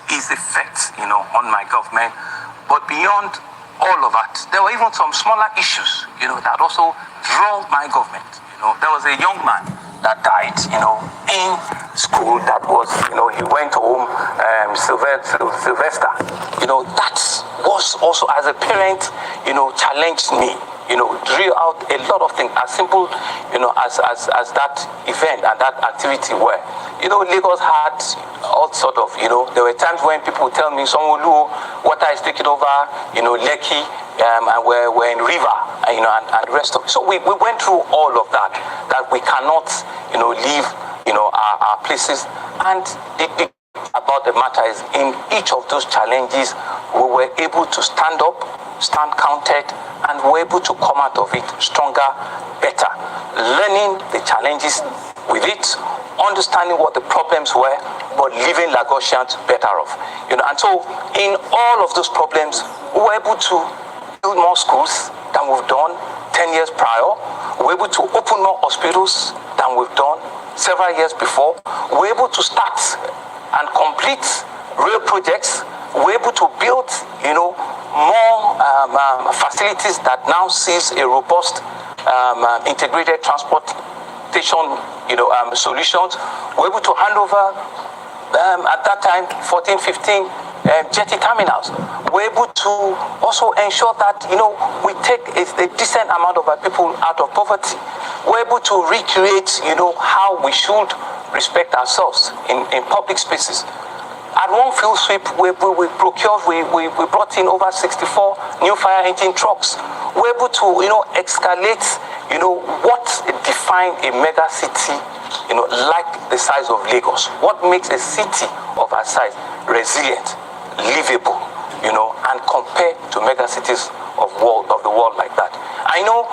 its effects, on my government. But beyond all of that, there were even some smaller issues, that also draw my government. There was a young man that died, in school. That was, he went home, Sylvester. That was also, as a parent, challenged me. Drew out a lot of things, as simple, as that event and that activity were. Lagos had all sort of, there were times when people tell me, Sanwo-Olu, water is taking over, Lekki, and we're in river, and the rest of it. So we went through all of that we cannot, leave, our places. And the about the matter is, in each of those challenges, we were able to stand up, stand counted, and we were able to come out of it stronger, better, learning the challenges with it, understanding what the problems were, but leaving Lagosians better off. And so in all of those problems, we were able to build more schools than we've done 10 years prior. We were able to open more hospitals than we've done several years before. We were able to start and complete real projects. We're able to build, more facilities that now sees a robust integrated transportation, solutions. We're able to hand over, at that time, 14, 15 jetty terminals. We're able to also ensure that, we take a decent amount of our people out of poverty. We're able to recreate, how we should respect ourselves in public spaces. At one field sweep, we procured, we brought in over 64 new fire engine trucks. We're able to, escalate, what defines a mega city, like the size of Lagos. What makes a city of our size resilient, livable, and compared to mega cities of the world like that. I know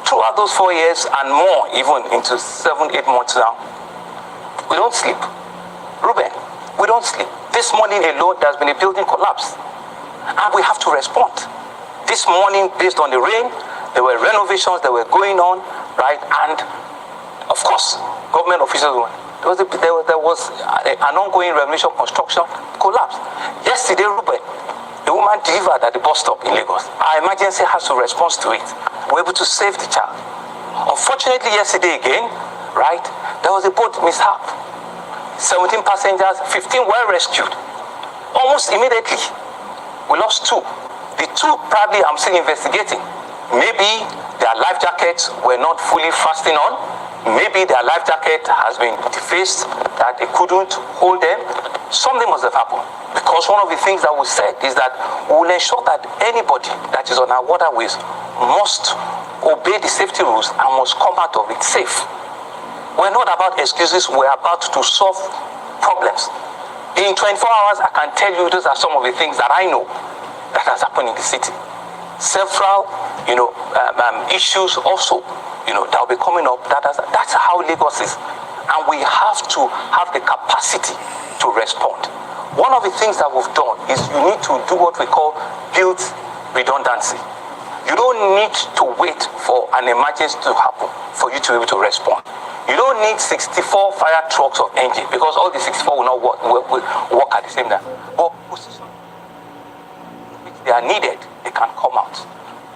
throughout those 4 years and more, even into 7-8 months now, we don't sleep. Ruben, we don't sleep. This morning alone, there's been a building collapse, and we have to respond. This morning, based on the rain, there were renovations that were going on, right? And of course, government officials, there was an ongoing renovation construction collapse. Yesterday, Ruben, the woman delivered at the bus stop in Lagos. Our emergency has to respond to it. We're able to save the child. Unfortunately, yesterday again, right, there was a boat mishap. 17 passengers, 15 were rescued. Almost immediately, we lost 2. The 2 probably I'm still investigating. Maybe their life jackets were not fully fastened on. Maybe their life jacket has been defaced, that they couldn't hold them. Something must have happened. Because one of the things that we said is that we will ensure that anybody that is on our waterways must obey the safety rules and must come out of it safe. We're not about excuses, we're about to solve problems. In 24 hours, I can tell you those are some of the things that I know that has happened in the city. Several, issues also, that will be coming up. That's how Lagos is. And we have to have the capacity to respond. One of the things that we've done is you need to do what we call build redundancy. You don't need to wait for an emergency to happen for you to be able to respond. You don't need 64 fire trucks of engine, because all the 64 will not work at the same time. But position which they are needed, they can come out.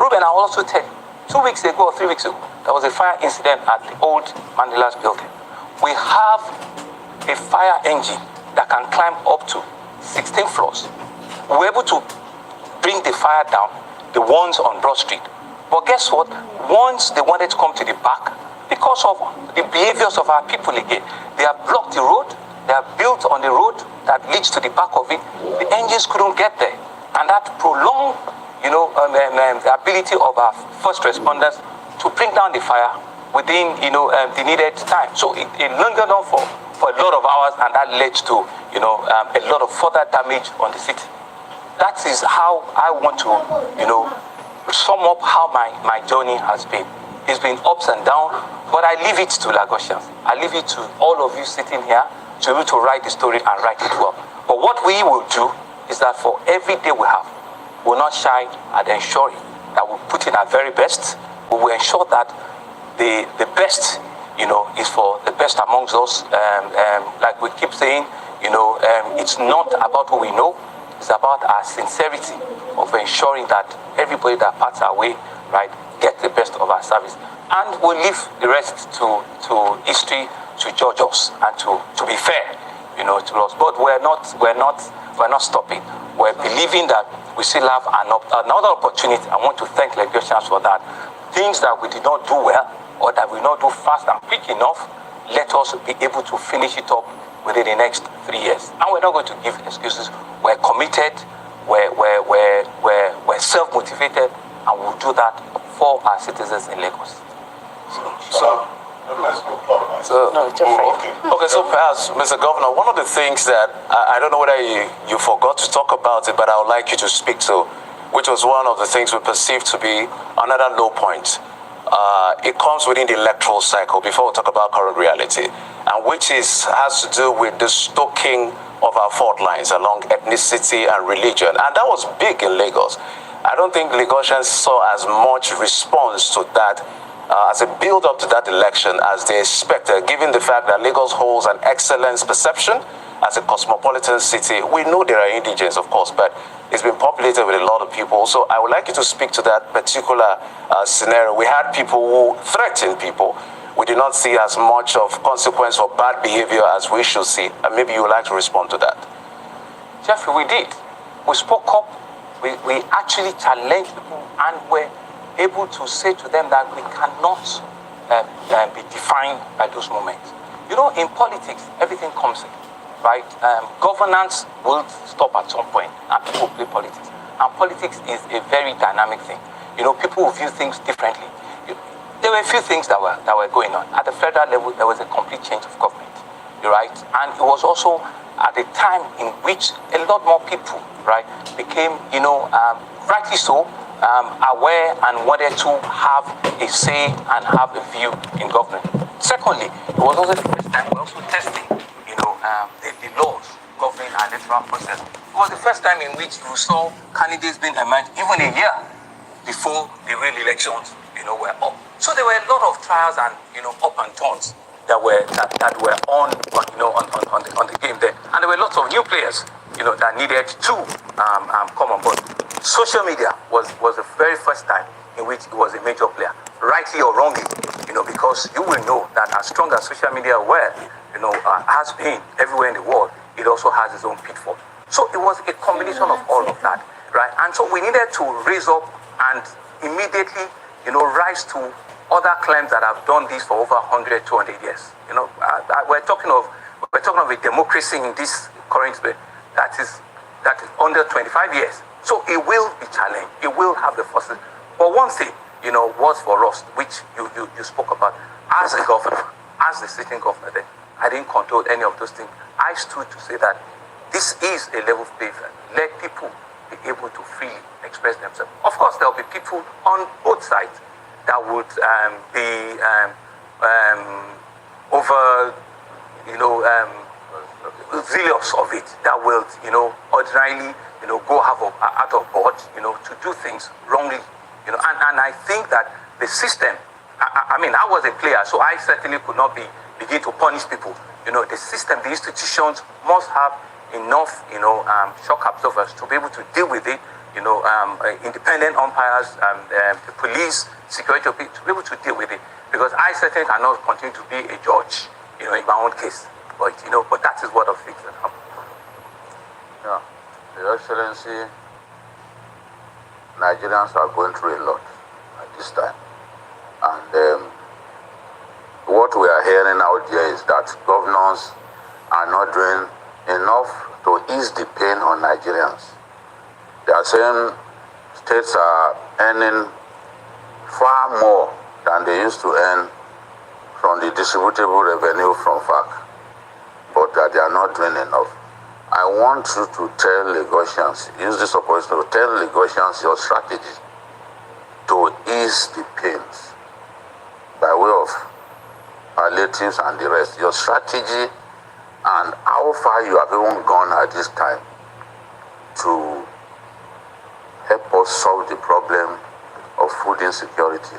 Ruben, I will also tell you, 2 weeks ago or 3 weeks ago, there was a fire incident at the old Mandela's building. We have a fire engine that can climb up to 16 floors. We were able to bring the fire down, the ones on Broad Street. But guess what? Once they wanted to come to the back, because of the behaviors of our people again, they have blocked the road, they have built on the road that leads to the back of it. The engines couldn't get there. And that prolonged, the ability of our first responders to bring down the fire within, the needed time. So it lingered on for a lot of hours, and that led to, a lot of further damage on the city. That is how I want to, sum up how my journey has been. It's been ups and downs, but I leave it to Lagosians. I leave it to all of you sitting here to be able to write the story and write it well. But what we will do is that for every day we have, we'll not shy at ensuring that we put in our very best. We will ensure that the best, is for the best amongst us. Like we keep saying, it's not about what we know. It's about our sincerity of ensuring that everybody that parts our way, right, get the best of our service. And we'll leave the rest to history to judge us and to be fair, to us. But we're not stopping. We're believing that we still have another opportunity. I want to thank Lagosians for that. Things that we did not do well or that we not do fast and quick enough, let us be able to finish it up within the next 3 years. And we're not going to give excuses. We're committed, we're self-motivated, and we'll do that for our citizens in Lagos. Okay, so perhaps, Mr. Governor, one of the things that I don't know whether you forgot to talk about it, but I would like you to speak to, which was one of the things we perceived to be another low point. It comes within the electoral cycle, before we talk about current reality, and which has to do with the stoking of our fault lines along ethnicity and religion. And that was big in Lagos. I don't think Lagosians saw as much response to that as a build-up to that election as they expected, given the fact that Lagos holds an excellence perception as a cosmopolitan city. We know there are indigents, of course, but it's been populated with a lot of people. So I would like you to speak to that particular scenario. We had people who threatened people. We did not see as much of consequence for bad behavior as we should see. And maybe you would like to respond to that. Jeffrey, we did. We spoke up. We actually challenged people, and we're able to say to them that we cannot be defined by those moments. In politics, everything comes in, right? Governance will stop at some point, and people play politics. And politics is a very dynamic thing. People will view things differently. There were a few things that were going on. At the federal level, there was a complete change of government, right? And it was also at a time in which a lot more people, right, became, rightly so, aware and wanted to have a say and have a view in government. Secondly, it was also the first time we're also testing, the laws governing our electoral process. It was the first time in which we saw candidates being emerged even a year before the real elections, were up. So there were a lot of trials and, up and downs that were on the game there. And there were lots of new players, that needed to come on board. Social media was the very first time in which it was a major player, rightly or wrongly, because you will know that as strong as social media has been everywhere in the world, it also has its own pitfall. So it was a combination of all of that, right? And so we needed to raise up and immediately, rise to other claims that have done this for over 100, 200 years. We're talking of a democracy in this current way that is under 25 years. So it will be challenged. It will have the forces. But one thing, was for us, which you spoke about, as a governor, as the sitting governor then, I didn't control any of those things. I stood to say that this is a level playing field. Let people be able to freely express themselves. Of course, there will be people on both sides that would be zealous of it, that will, ordinarily, go out of board, to do things wrongly, and I think that the system, I was a player, so I certainly could not begin to punish people. The system, the institutions must have enough, shock absorbers to be able to deal with it, independent umpires, the police, security people, to be able to deal with it. Because I certainly cannot continue to be a judge, in my own case. But that is what of things that happen. Yeah. Your Excellency, Nigerians are going through a lot at this time. And what we are hearing out there is that governors are not doing enough to ease the pain on Nigerians. They are saying states are earning far more than they used to earn from the distributable revenue from FAC, but that they are not doing enough. I want you to tell Lagosians, use this opportunity to tell Lagosians your strategy to ease the pains by way of palliatives and the rest. Your strategy and how far you have even gone at this time to help us solve the problem of food insecurity.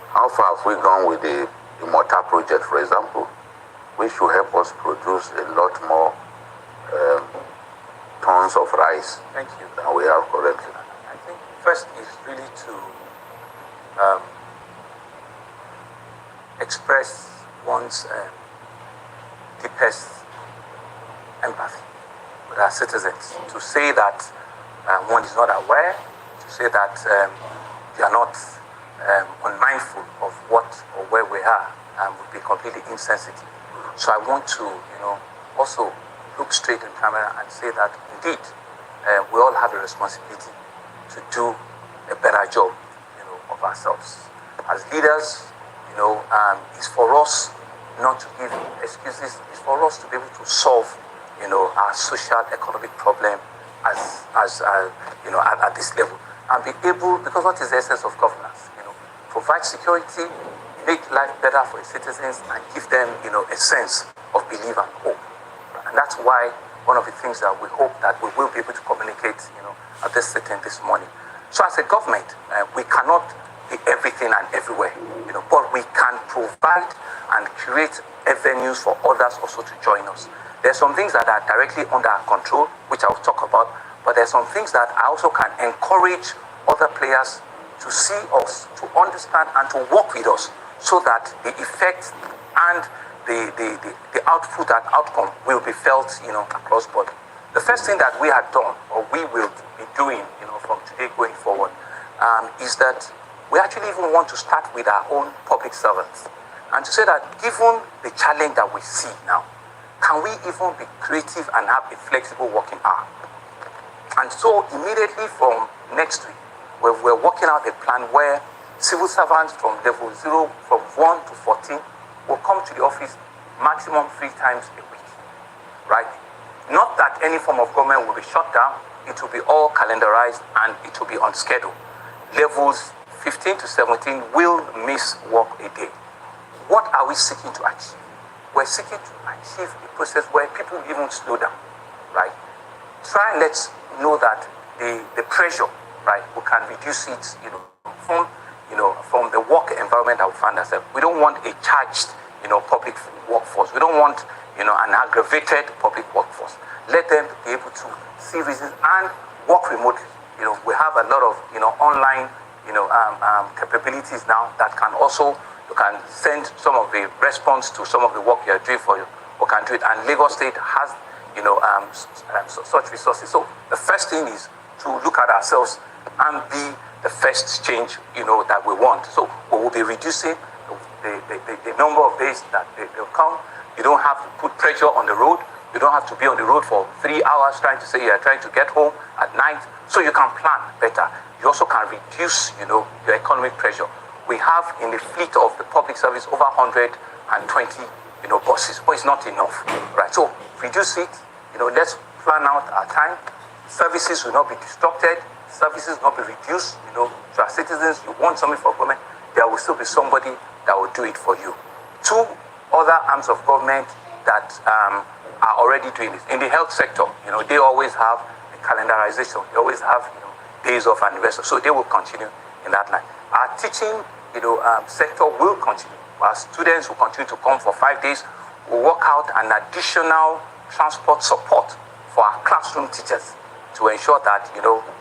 How far have we gone with the Immortal project, for example, which will help us produce a lot more tons of rice Thank you. than we have currently. I think first is really to express one's deepest empathy with our citizens. To say that one is not aware, to say that they are not unmindful of what or where we are, would be completely insensitive. So I want to, also look straight in camera and say that indeed we all have a responsibility to do a better job, of ourselves as leaders. It's for us not to give excuses. It's for us to be able to solve, our social economic problem at this level, and be able, because what is the essence of governance? Provide security, make life better for the citizens, and give them, a sense of belief and hope. And that's why one of the things that we hope that we will be able to communicate, at this sitting this morning. So as a government, we cannot be everything and everywhere, but we can provide and create avenues for others also to join us. There's some things that are directly under our control, which I'll talk about, but there's some things that I also can encourage other players to see us, to understand, and to work with us, so that the effect and the output and outcome will be felt, across board. The first thing that we had done, or we will be doing, from today going forward, is that we actually even want to start with our own public servants, and to say that given the challenge that we see now, can we even be creative and have a flexible working hour? And so immediately from next week, we're working out a plan where civil servants from level 0, from 1 to 14, will come to the office maximum 3 times a week, right? Not that any form of government will be shut down. It will be all calendarized and it will be on schedule. Levels 15 to 17 will miss work a day. What are we seeking to achieve? We're seeking to achieve a process where people even slow down, right? Try and let's know that the pressure, right, we can reduce it, from the work environment that we find ourselves. We don't want a charged, public workforce. We don't want, an aggravated public workforce. Let them be able to see reasons and work remotely. We have a lot of, online, capabilities now that can also, you can send some of the response to some of the work you are doing for you. We can do it. And Lagos State has, such resources. So the first thing is to look at ourselves and be the first change, that we want. So we will be reducing the number of days that they'll come. You don't have to put pressure on the road. You don't have to be on the road for 3 hours trying to say you're trying to get home at night. So you can plan better. You also can reduce, your economic pressure. We have in the fleet of the public service over 120, buses, but it's not enough, right? So reduce it. Let's plan out our time. Services will not be disrupted. Services will not be reduced. To our citizens, you want something for government, there will still be somebody that will do it for you. 2 other arms of government that are already doing this. In the health sector, they always have a calendarization. They always have, days off and the rest. So they will continue in that line. Our teaching, sector will continue. Our students will continue to come for 5 days. We'll work out an additional transport support for our classroom teachers to ensure that,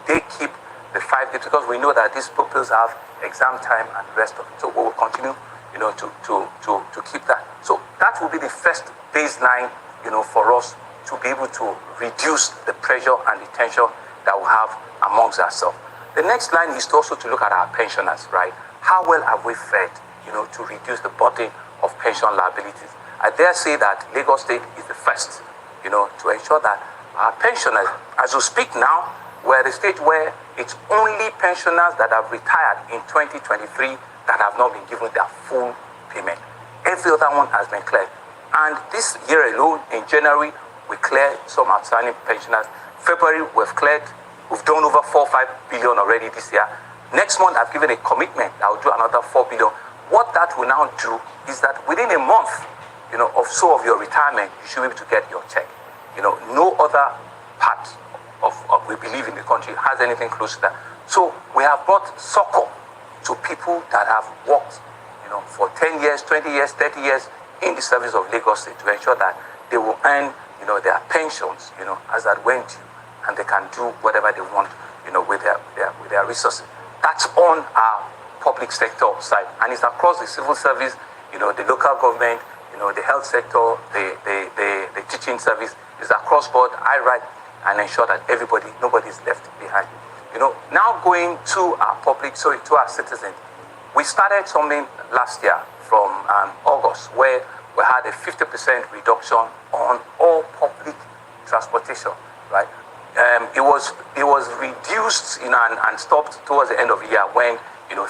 they keep the 5 days, because we know that these pupils have exam time and the rest of it. So we will continue, to keep that. So that will be the first baseline, for us to be able to reduce the pressure and the tension that we have amongst ourselves. The next line is also to look at our pensioners, right? How well have we fared, to reduce the burden of pension liabilities? I dare say that Lagos State is the first, to ensure that our pensioners, as we speak now, we're at a stage where it's only pensioners that have retired in 2023 that have not been given their full payment. Every other one has been cleared. And this year alone, in January, we cleared some outstanding pensioners. February, we've done over 4-5 billion already this year. Next month, I've given a commitment that I'll do another 4 billion. What that will now do is that within a month, of your retirement, you should be able to get your check. No other part of we believe in the country has anything close to that. So we have brought succor to people that have worked, for 10 years, 20 years, 30 years in the service of Lagos State, to ensure that they will earn, their pensions, as that went to. and they can do whatever they want, with their resources. That's on our public sector side, and it's across the civil service, the local government, the health sector, the teaching service. Is across board. I write and ensure that nobody is left behind. Now going to to our citizens, we started something last year from August, where we had a 50% reduction on all public transportation, right? It was reduced, and stopped towards the end of the year when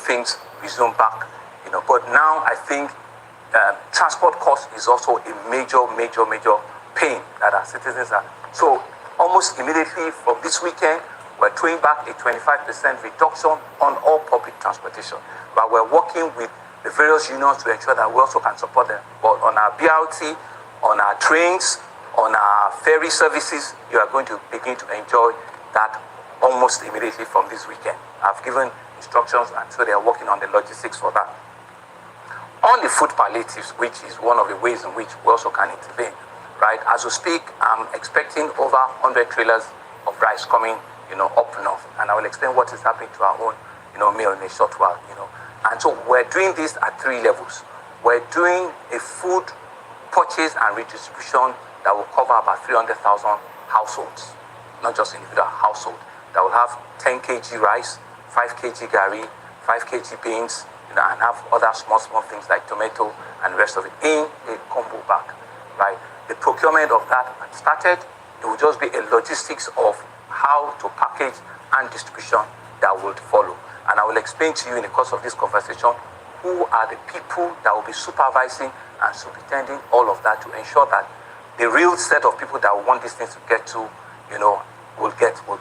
things resumed back, But now I think transport cost is also a major pain that our citizens are. So almost immediately from this weekend, we're throwing back a 25% reduction on all public transportation. But we're working with the various unions to ensure that we also can support them. But on our BRT, on our trains, on our ferry services, you are going to begin to enjoy that almost immediately from this weekend. I've given instructions, and so they are working on the logistics for that. On the food palliatives, which is one of the ways in which we also can intervene, right? As we speak, I'm expecting over 100 trailers of rice coming, up north, and I will explain what is happening to our own, meal in a short while, And so we're doing this at 3 levels. We're doing a food purchase and redistribution that will cover about 300,000 households, not just individual household, that will have 10 kg rice, 5 kg gari, 5 kg beans, and have other small things like tomato and the rest of it in a combo bag, right? The procurement of that started. It will just be a logistics of how to package and distribution that will follow. And I will explain to you in the course of this conversation who are the people that will be supervising and superintending all of that to ensure that the real set of people that want these things to get to, will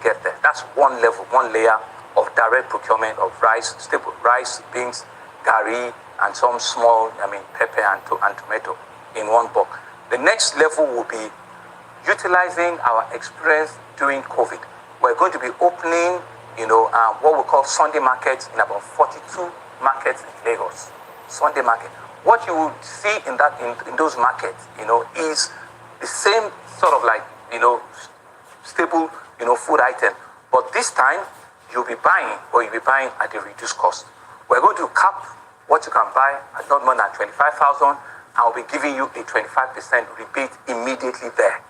get there. That's one level, one layer of direct procurement of rice, staple rice, beans, gari, and some small, pepper and tomato in one bulk. The next level will be utilizing our experience during COVID. We're going to be opening, what we call Sunday markets in about 42 markets in Lagos. Sunday market. What you will see in those markets, is the same sort of stable, food item. But this time, you'll be buying at a reduced cost. We're going to cap what you can buy at not more than 25,000. I'll be giving you a 25% rebate immediately there.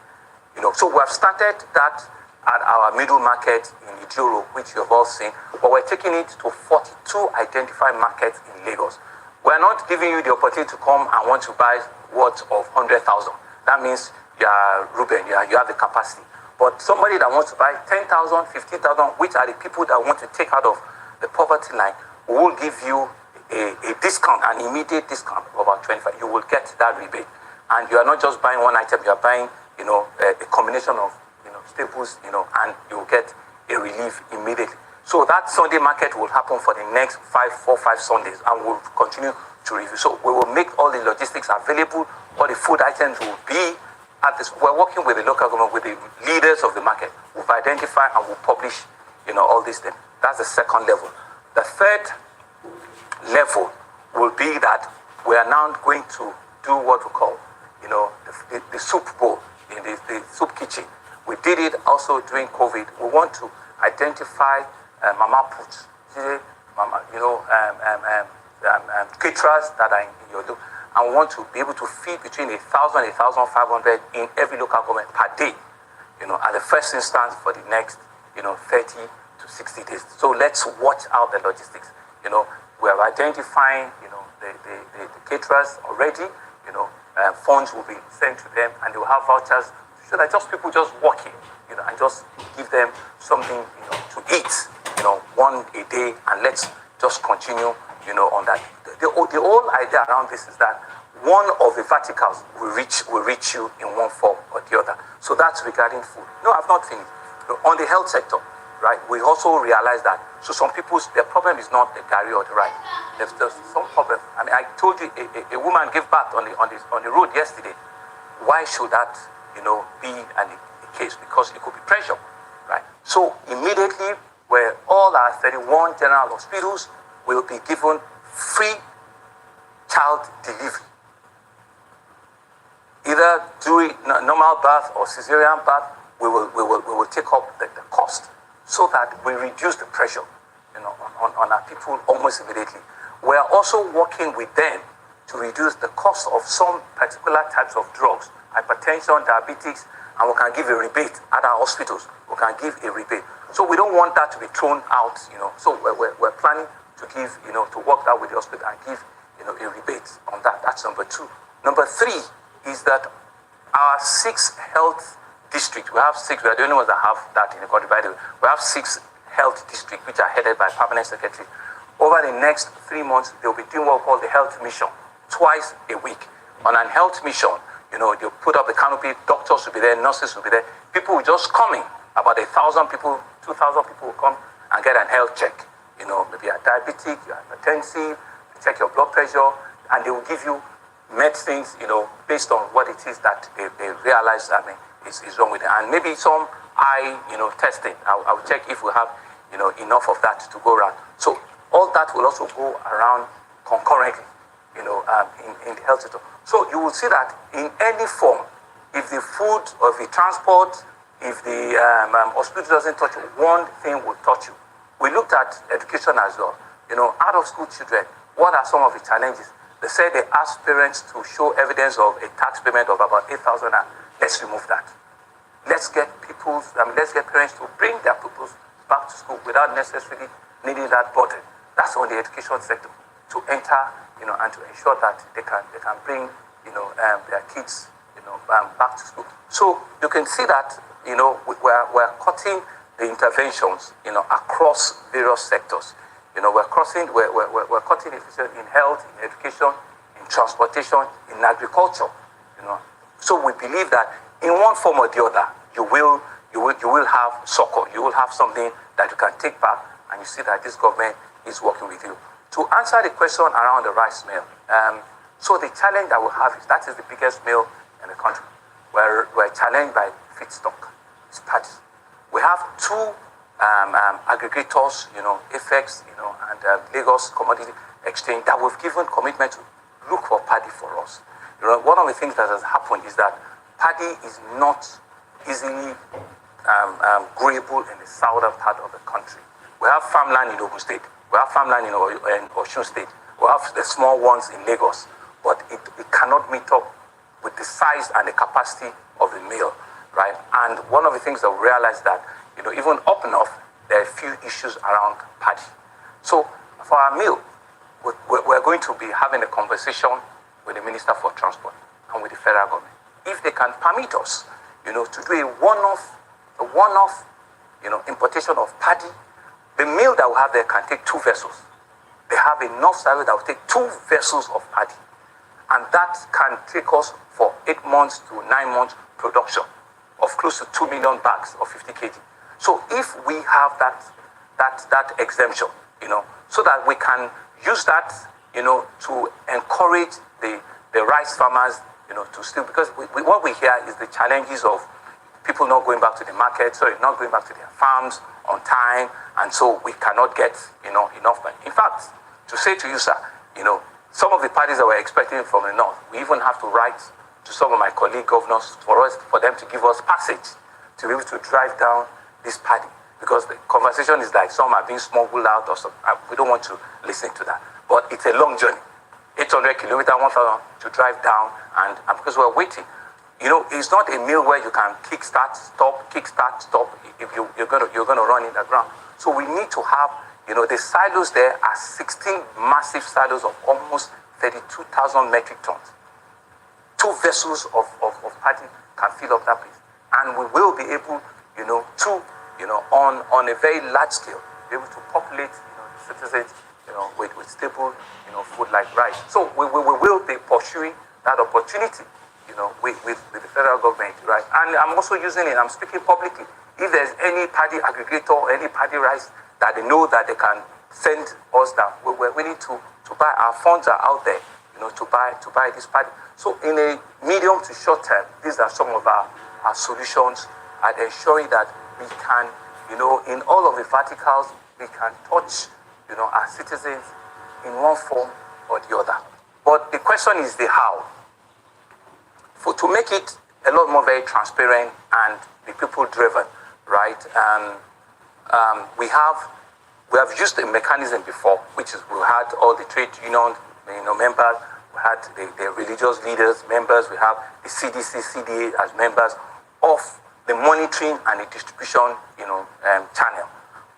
So we have started that at our middle market in Ijoro, which you have all seen, but we're taking it to 42 identified markets in Lagos. We're not giving you the opportunity to come and want to buy worth of 100,000. That means you are Ruben, you have the capacity. But somebody that wants to buy 10,000, 15,000, which are the people that want to take out of the poverty line, we will give you a discount, an immediate discount of about 25. You will get that rebate. And you are not just buying one item, you are buying, a combination of, staples, and you will get a relief immediately. So that Sunday market will happen for the next 4 5 Sundays, and we'll continue to review. So we will make all the logistics available, all the food items will be at this. We're working with the local government, with the leaders of the market. We've identified and we'll publish, all these things. That's the second level. The third level will be that we are now going to do what we call, the soup bowl in the soup kitchen. We did it also during COVID. We want to identify mama puts, caterers that are in your do, and we want to be able to feed between 1,000 and 1,500 in every local government per day, at the first instance for the next, 30 to 60 days. So let's watch out the logistics. We are identifying, the caterers already. Funds will be sent to them, and they will have vouchers so that people just walk in, and just give them something, to eat, one a day, and let's just continue, on that. The whole idea around this is that one of the verticals will reach you in one form or the other. So that's regarding food. No, I've not finished. On the health sector, right, we also realize that. So some people's, their problem is not the gari or the rice. There's some problem. I mean, I told you a woman gave birth on the road yesterday. Why should that, be a case? Because it could be pressure, right? So immediately, where all our 31 general hospitals will be given free child delivery. Either do it normal birth or cesarean birth, we will take up the so that we reduce the pressure, on our people almost immediately. We are also working with them to reduce the cost of some particular types of drugs, hypertension, diabetes, and we can give a rebate at our hospitals. We can give a rebate. So we don't want that to be thrown out, So we're planning to give, to work that with the hospital and give, a rebate on that. That's number 2. Number 3 is that our 6 health districts, we have 6, we are the only ones that have that in the country, by the way. We have 6 health districts which are headed by permanent secretary. Over the next 3 months, they'll be doing what we call the health mission, twice a week. On an health mission, they'll put up the canopy, doctors will be there, nurses will be there. People will just come in, about 1,000 people, 2,000 people will come and get an health check. Maybe you're diabetic, you're hypertensive, check your blood pressure, and they will give you medicines, based on what it is that they realize, is wrong with it. And maybe some eye, testing. I'll check if we have, enough of that to go around. So all that will also go around concurrently, in the health sector. So you will see that in any form, if the food or if the transport, if the hospital doesn't touch you, one thing will touch you. We looked at education as well. Out of school children, what are some of the challenges? They said they asked parents to show evidence of a tax payment of about 8,000. Let's remove that. Let's get parents to bring their pupils back to school without necessarily needing that burden. That's on the education sector to enter, and to ensure that they can bring, their kids, back to school. So you can see that, we're cutting the interventions, across various sectors. We're cutting it in health, in education, in transportation, in agriculture. So we believe that in one form or the other, you will have succor. You will have something that you can take back, and you see that this government is working with you. To answer the question around the rice mill, so the challenge that we have is that is the biggest mill in the country. We're challenged by feedstock. It's paddy. We have 2 aggregators, FX, and Lagos Commodity Exchange that we've given commitment to look for paddy for us. One of the things that has happened is that paddy is not easily growable in the southern part of the country. We have farmland in Ogun State. We have farmland in Osun State. We have the small ones in Lagos. But it cannot meet up with the size and the capacity of the mill, right? And one of the things that we realized that, even up north, there are a few issues around paddy. So for our mill, we're going to be having a conversation with the Minister for Transport and with the federal government. If they can permit us, to do a one-off, importation of paddy, the mill that we have there can take 2 vessels. They have enough salary that will take 2 vessels of paddy. And that can take us for 8 months to 9 months production of close to 2 million bags of 50 kg. So if we have that exemption, so that we can use that, to encourage the rice farmers, to still, because what we hear is the challenges of people not going back to the market, not going back to their farms on time, and so we cannot get, enough money. In fact, to say to you, sir, some of the parties that we're expecting from the north, we even have to write to some of my colleague governors for them to give us passage to be able to drive down this paddy, because the conversation is like some are being smuggled out or something. We don't want to listen to that. But it's a long journey, 800 kilometers, 1,000 to drive down, and because we're waiting. It's not a mill where you can kickstart, stop. If you're gonna run in the ground. So we need to have, the silos there are 16 massive silos of almost 32,000 metric tons. 2 vessels of paddy can fill up that place, and we will be able, on a very large scale, be able to populate, the citizens, with stable, food like rice. So we will be pursuing that opportunity, with the federal government, right? And I'm also using it. I'm speaking publicly. If there's any paddy aggregator or any paddy rice that they know that they can send us down, we're willing to buy. Our funds are out there, to buy this paddy. So in a medium to short term, these are some of our solutions at ensuring that we can, in all of the verticals, we can touch, our citizens in one form or the other. But the question is the how. To make it a lot more very transparent and be people-driven, right? we have used a mechanism before, which is we had all the trade union members, we had the religious leaders members, we have the CDC, CDA as members of the monitoring and the distribution channel.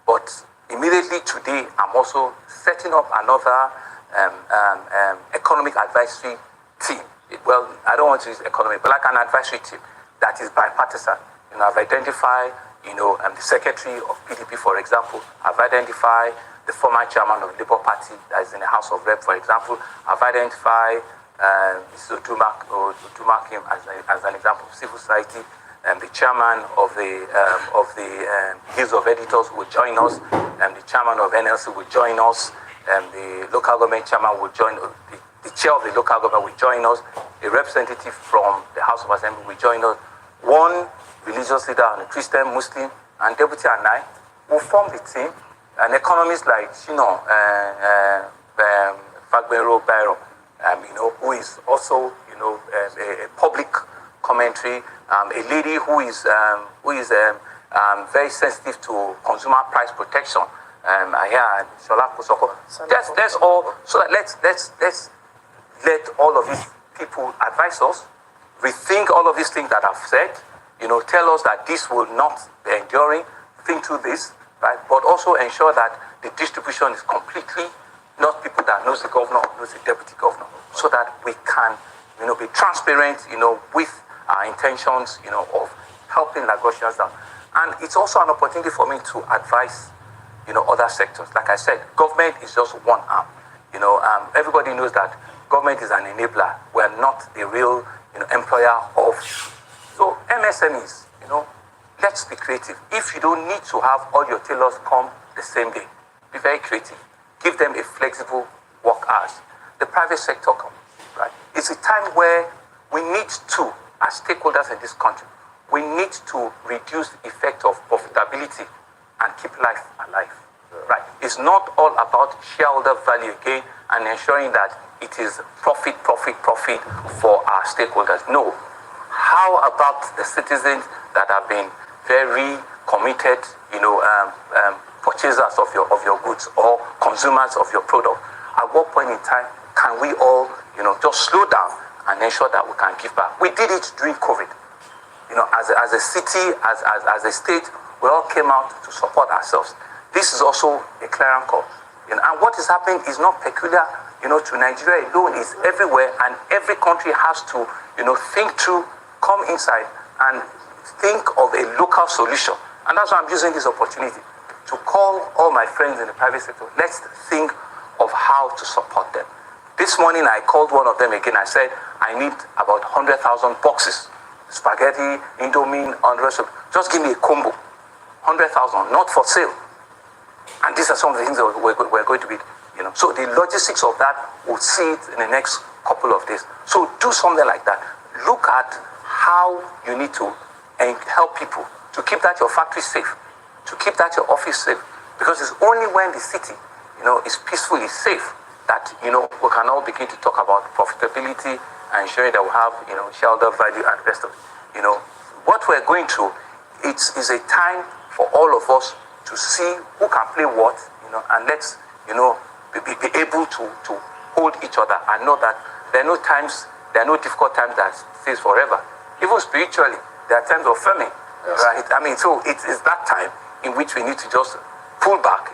But immediately today, I'm also setting up another economic advisory team. Well, I don't want to use economic, but like an advisory team that is bipartisan. I've identified, the secretary of PDP, for example. I've identified the former chairman of the Labour Party that is in the House of Rep, for example. I've identified Mr. Odumakim as an example of civil society. The chairman of the Guild of Editors will join us. The chairman of NLC will join us. The local government chairman will join us. The chair of the local government will join us. A representative from the House of Assembly will join us. One religious leader, a Christian, Muslim, and deputy and I will form the team. An economist like Fagbero Byron, who is also a public commentary, a lady who is very sensitive to consumer price protection. That's all. So that let's let all of these people advise us, rethink all of these things that I've said. Tell us that this will not be enduring. Think through this, right? But also ensure that the distribution is completely not people that knows the governor or knows the deputy governor, so that we can, be transparent, with our intentions, of helping Lagosians out. And it's also an opportunity for me to advise, other sectors. Like I said, government is just one arm. Everybody knows that government is an enabler. We're not the real, employer of. So MSMEs, let's be creative. If you don't need to have all your tailors come the same day, be very creative. Give them a flexible work hours. The private sector comes, right? It's a time where we need to, as stakeholders in this country, we need to reduce the effect of profitability and keep life alive, right? It's not all about shareholder value again and ensuring that it is profit for our stakeholders. No. How about the citizens that have been very committed, purchasers of your goods or consumers of your product? At what point in time can we all, just slow down and ensure that we can give back? We did it during COVID. As a city, as a state, we all came out to support ourselves. This is also a clarion call. And what is happening is not peculiar, to Nigeria alone. It's everywhere, and every country has to, think through, come inside and think of a local solution. And that's why I'm using this opportunity to call all my friends in the private sector. Let's think of how to support them. This morning I called one of them again. I said, I need about 100,000 boxes. Spaghetti, Indomie, and the rest of it. Just give me a combo. 100,000, not for sale. And these are some of the things that we're going to be, So the logistics of that, we'll see it in the next couple of days. So do something like that. Look at how you need to help people to keep that your factory safe, to keep that your office safe. Because it's only when the city, is peacefully safe that, we can all begin to talk about profitability and ensuring that we have, shareholder value and the rest of it. What we're going through, it is a time for all of us to see who can play what, and let's, be able to hold each other and know that there are no difficult times that stays forever. Even spiritually, there are times of famine, yes. Right? So it is that time in which we need to just pull back,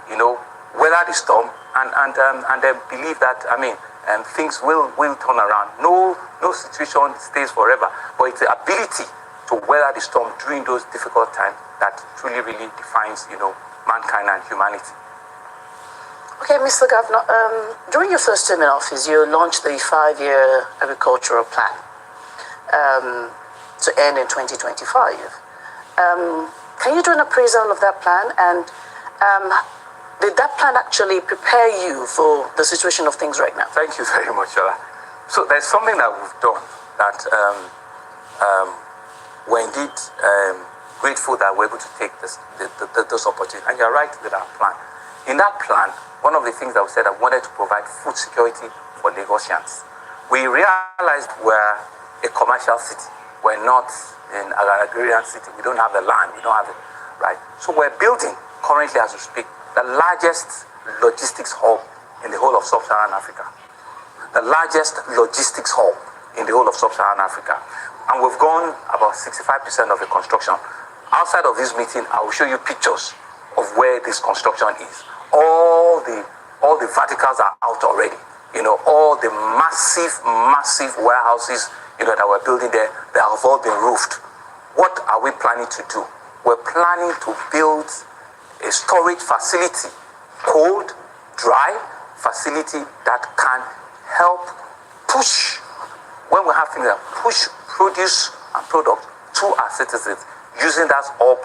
weather the storm, and then believe that, things will turn around. No situation stays forever, but it's the ability to weather the storm during those difficult times that truly, really defines, mankind and humanity. Okay, Mr. Governor, during your first term in office, you launched the 5-year agricultural plan to end in 2025. Can you do an appraisal of that plan? And did that plan actually prepare you for the situation of things right now? Thank you very much, Ola. So there's something that we've done that we're indeed grateful that we're able to take those opportunities. And you're right with our plan. In that plan, one of the things that we said, I wanted to provide food security for Lagosians. We realized we're a commercial city. We're not an agrarian city. We don't have the land. We don't have it, right? So we're building currently as we speak, the largest logistics hub in the whole of sub-Saharan Africa. The largest logistics hub in the whole of sub-Saharan Africa. And we've gone about 65% of the construction. Outside of this meeting, I will show you pictures of where this construction is. All the verticals are out already. All the massive warehouses, that we're building there, they have all been roofed. What are we planning to do? We're planning to build a storage facility, cold, dry facility that can help push, when we have things that push produce and product to our citizens, using that hub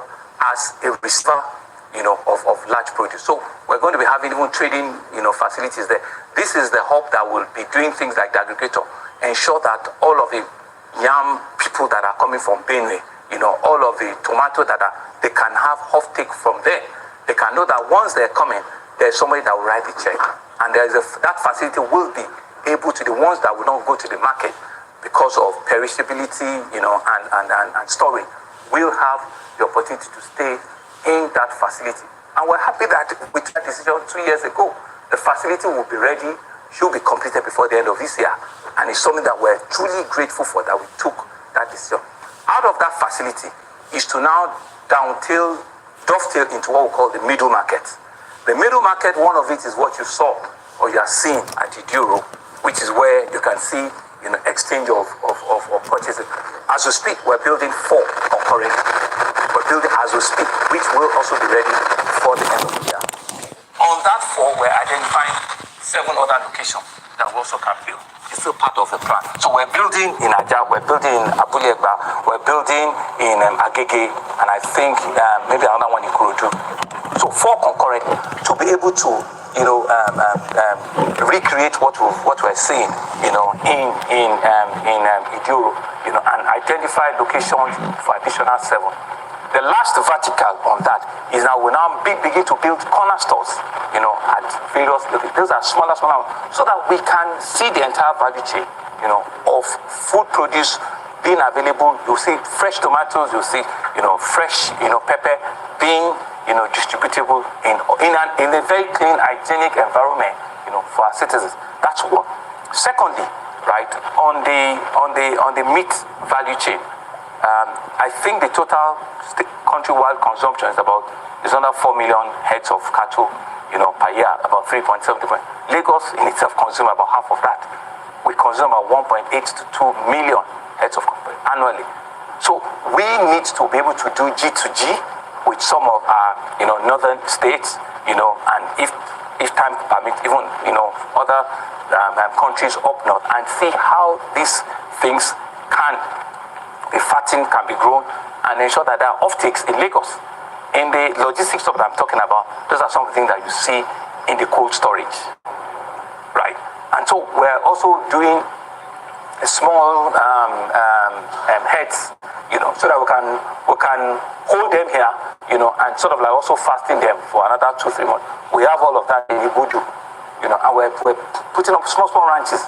as a receiver, of large produce. So we're going to be having even trading, facilities there. This is the hub that will be doing things like the aggregator, ensure that all of the yam people that are coming from Benue, all of the tomato they can have offtake from there. They can know that once they're coming, there's somebody that will write the check. And that facility will be able to, the ones that will not go to the market because of perishability, and storage, will have the opportunity to stay in that facility. And we're happy that we took that decision 2 years ago. The facility will be ready, should be completed before the end of this year. And it's something that we're truly grateful for, that we took that decision. Out of that facility is to now dovetail into what we call the middle market. The middle market, one of it is what you saw or you are seeing at Iduro, which is where you can see exchange of purchases. As we speak, we're building 4 concurrently. We're building as we speak, which will also be ready before the end of the year. On that 4, we're identifying 7 other locations that we also can build. It's still part of the plan. So we're building in Aja, we're building in Abulegba, we're building in Agege, and I think maybe another one in Kurudu. So 4 concurrently to be able to recreate what we're seeing, in Iduro, and identify locations for additional 7. The last vertical on that is now we now begin to build corner stores, at various locations. Those are smaller, so that we can see the entire value chain, of food produce being available. You'll see fresh tomatoes, you'll see, fresh, pepper being, distributable in a very clean, hygienic environment, for our citizens. That's one. Secondly, right, on the meat value chain, I think the total countrywide consumption is under 4 million heads of cattle, per year, about 3.7. Lagos in itself consumes about half of that. We consume about 1.8 to 2 million heads of annually. So we need to be able to do G2G with some of our, northern states, and if time permits, even, other countries up north, and see how these things the fatting can be grown, and ensure that there are offtakes in Lagos. In the logistics stuff that I'm talking about, those are some of the things that you see in the cold storage, right? And so we're also doing a small heads, so that we can hold them here, and sort of like also fasting them for another 2-3 months. We have all of that in Ibudu, and we're putting up small ranches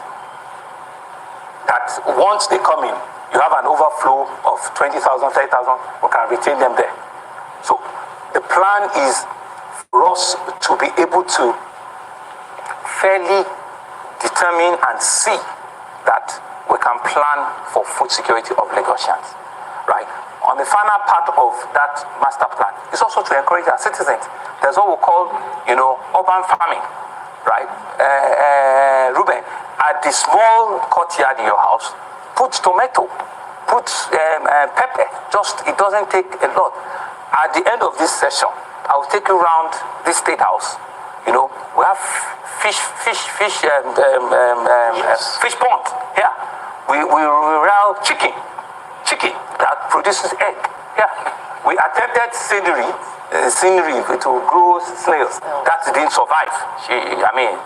that once they come in, you have an overflow of 20,000, 30,000, we can retain them there. So the plan is for us to be able to fairly determine and see that we can plan for food security of Lagosians, right? On the final part of that master plan is also to encourage our citizens. There's what we call, urban farming, right? Ruben, at the small courtyard in your house, put tomato, put pepper. It doesn't take a lot. At the end of this session, I will take you around this state house. We have fish pond here. We allow chicken that produces egg. Yeah, we attempted scenery to grow snails. That didn't survive.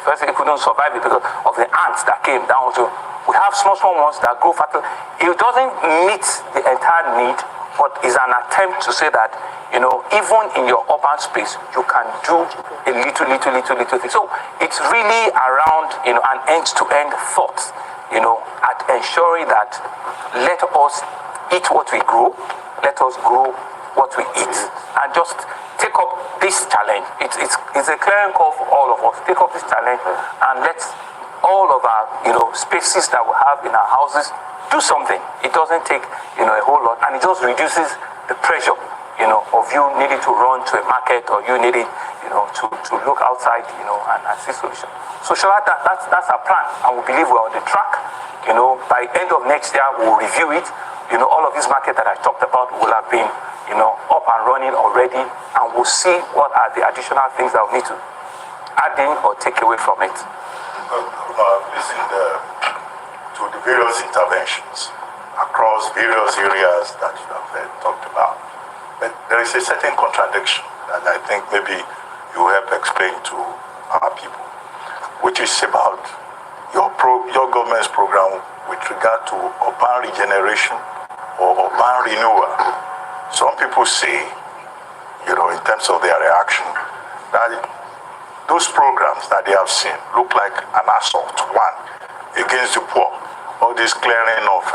First it couldn't survive because of the ants that came down. So we have small ones that grow fertile. It doesn't meet the entire need, but is an attempt to say that, even in your urban space, you can do a little thing. So it's really around, an end-to-end thought, at ensuring that let us eat what we grow, let us grow what we eat, and just take up this challenge. It's a clearing call for all of us. Take up this challenge and let's all of our, spaces that we have in our houses do something. It doesn't take, a whole lot, and it just reduces the pressure, of you needing to run to a market or you needing, to look outside, and see solutions. So Shola, that's our plan, and we believe we're on the track. By end of next year, we'll review it. All of these markets that I talked about will have been, up and running already, and we'll see what are the additional things that we need to add in or take away from it. Listened to the various interventions across various areas that you have talked about. But there is a certain contradiction that I think maybe you help explain to our people, which is about your government's program with regard to urban regeneration or urban renewal. Some people say, in terms of their reaction, that those programs that they have seen look like an assault, one, against the poor. All this clearing of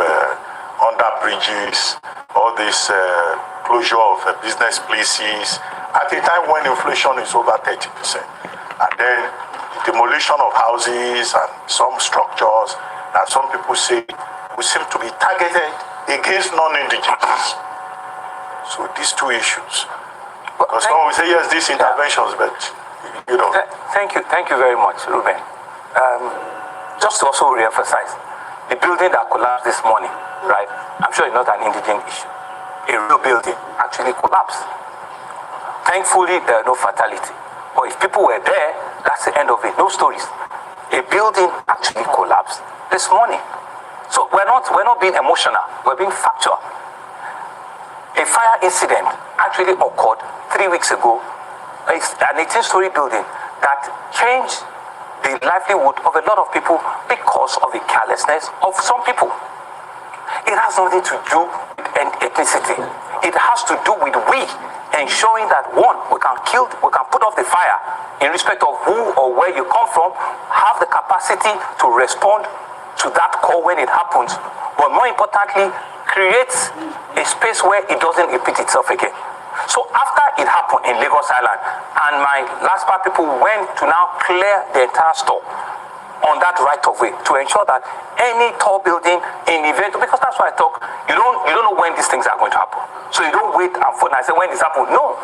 under bridges, all this closure of business places, at a time when inflation is over 30%. And then demolition of houses and some structures that some people say will seem to be targeted against non-indigenous. So these two issues. Because some will say, yes, these interventions, but Thank you very much, Ruben. Just to also re-emphasize, the building that collapsed this morning, right? I'm sure it's not an indigent issue. A real building actually collapsed. Thankfully, there are no fatality. But if people were there, that's the end of it. No stories. A building actually collapsed this morning. So we're not being emotional. We're being factual. A fire incident actually occurred 3 weeks ago. It's an 18-story building that changed the livelihood of a lot of people because of the carelessness of some people. It has nothing to do with ethnicity. It has to do with we ensuring that, one, we can put off the fire in respect of who or where you come from, have the capacity to respond to that call when it happens, but more importantly, create a space where it doesn't repeat itself again. So after it happened in Lagos Island, and my last part people went to now clear the entire store on that right of way to ensure that any tall building in event, because that's why I talk, you don't know when these things are going to happen. So you don't wait and phone and say when this happened. No.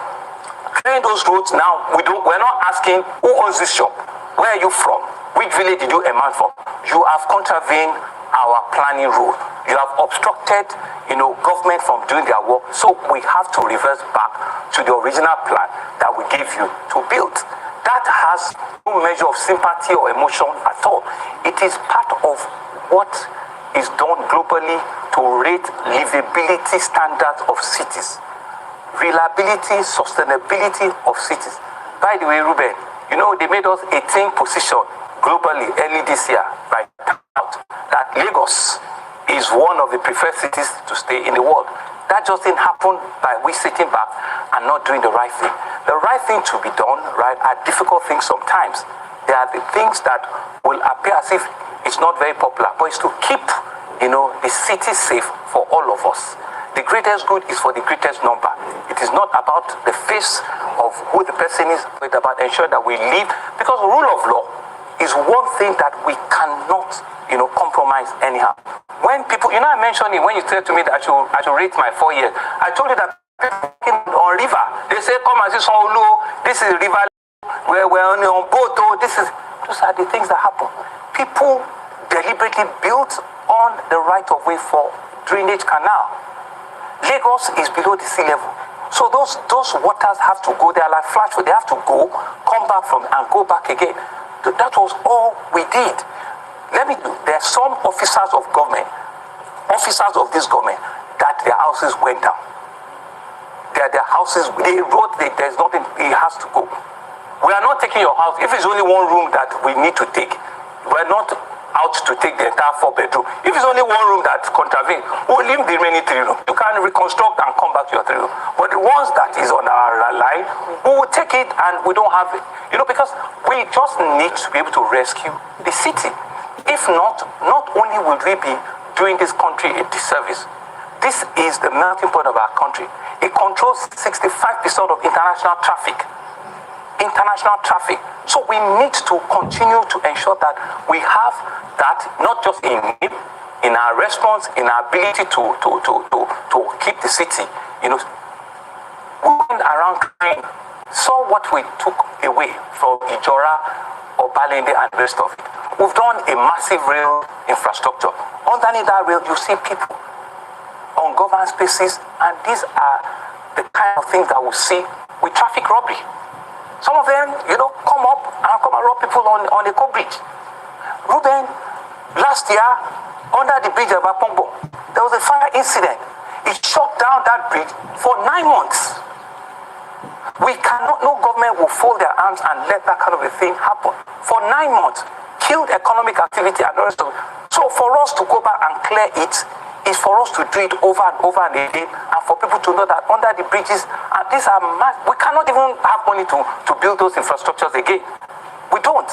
Clearing those roads now, we're not asking who owns this shop, where are you from, which village did you emerge from. You have contravened our planning rule. You have obstructed, government from doing their work. So we have to reverse back to the original plan that we gave you to build. That has no measure of sympathy or emotion at all. It is part of what is done globally to rate livability standards of cities, reliability, sustainability of cities. By the way, Ruben, they made us 18th position globally early this year, right? That Lagos is one of the preferred cities to stay in the world. That just didn't happen by we sitting back and not doing the right thing. The right thing to be done, right, are difficult things sometimes. They are the things that will appear as if it's not very popular, but it's to keep, the city safe for all of us. The greatest good is for the greatest number. It is not about the face of who the person is, but about ensuring that we live, because the rule of law is one thing that we cannot, compromise anyhow. When people, I mentioned it when you said to me that I should rate my 4 years. I told you that people on river, they say, come and see Sanwo-Olu, this is river, we're only on boat, those are the things that happen. People deliberately built on the right of way for drainage canal. Lagos is below the sea level. So those waters have to go, they are like flash, they have to go, come back from and go back again. That was all we did. There are some officers of government, officers of this government, that their houses went down. Their houses, they wrote that there's nothing, it has to go. We are not taking your house. If it's only one room that we need to take, we're not out to take the entire 4-bedroom. If it's only one room that contravenes, we'll leave the remaining 3 rooms. You can reconstruct and come back to your 3 rooms. But the ones that is on our line, we will take it, and we don't have it. Because we just need to be able to rescue the city. If not only will we be doing this country a disservice, this is the melting pot of our country. It controls 65% of international traffic. So we need to continue to ensure that we have that, not just in our response, in our ability to keep the city. We went around crying, saw what we took away from Ijora or Balende and the rest of it. We've done a massive rail infrastructure. Underneath that rail, you see people on government spaces, and these are the kind of things that we see with traffic robbery. Some of them, come up and rob people on the Eko Bridge. Ruben, last year, under the bridge of Apongbo, there was a fire incident. It shut down that bridge for 9 months. We cannot, no government will fold their arms and let that kind of a thing happen. For 9 months, killed economic activity and the rest of it. So for us to go back and clear it, is for us to do it over and over and again, and for people to know that under the bridges, and these are we cannot even have money to build those infrastructures again. We don't.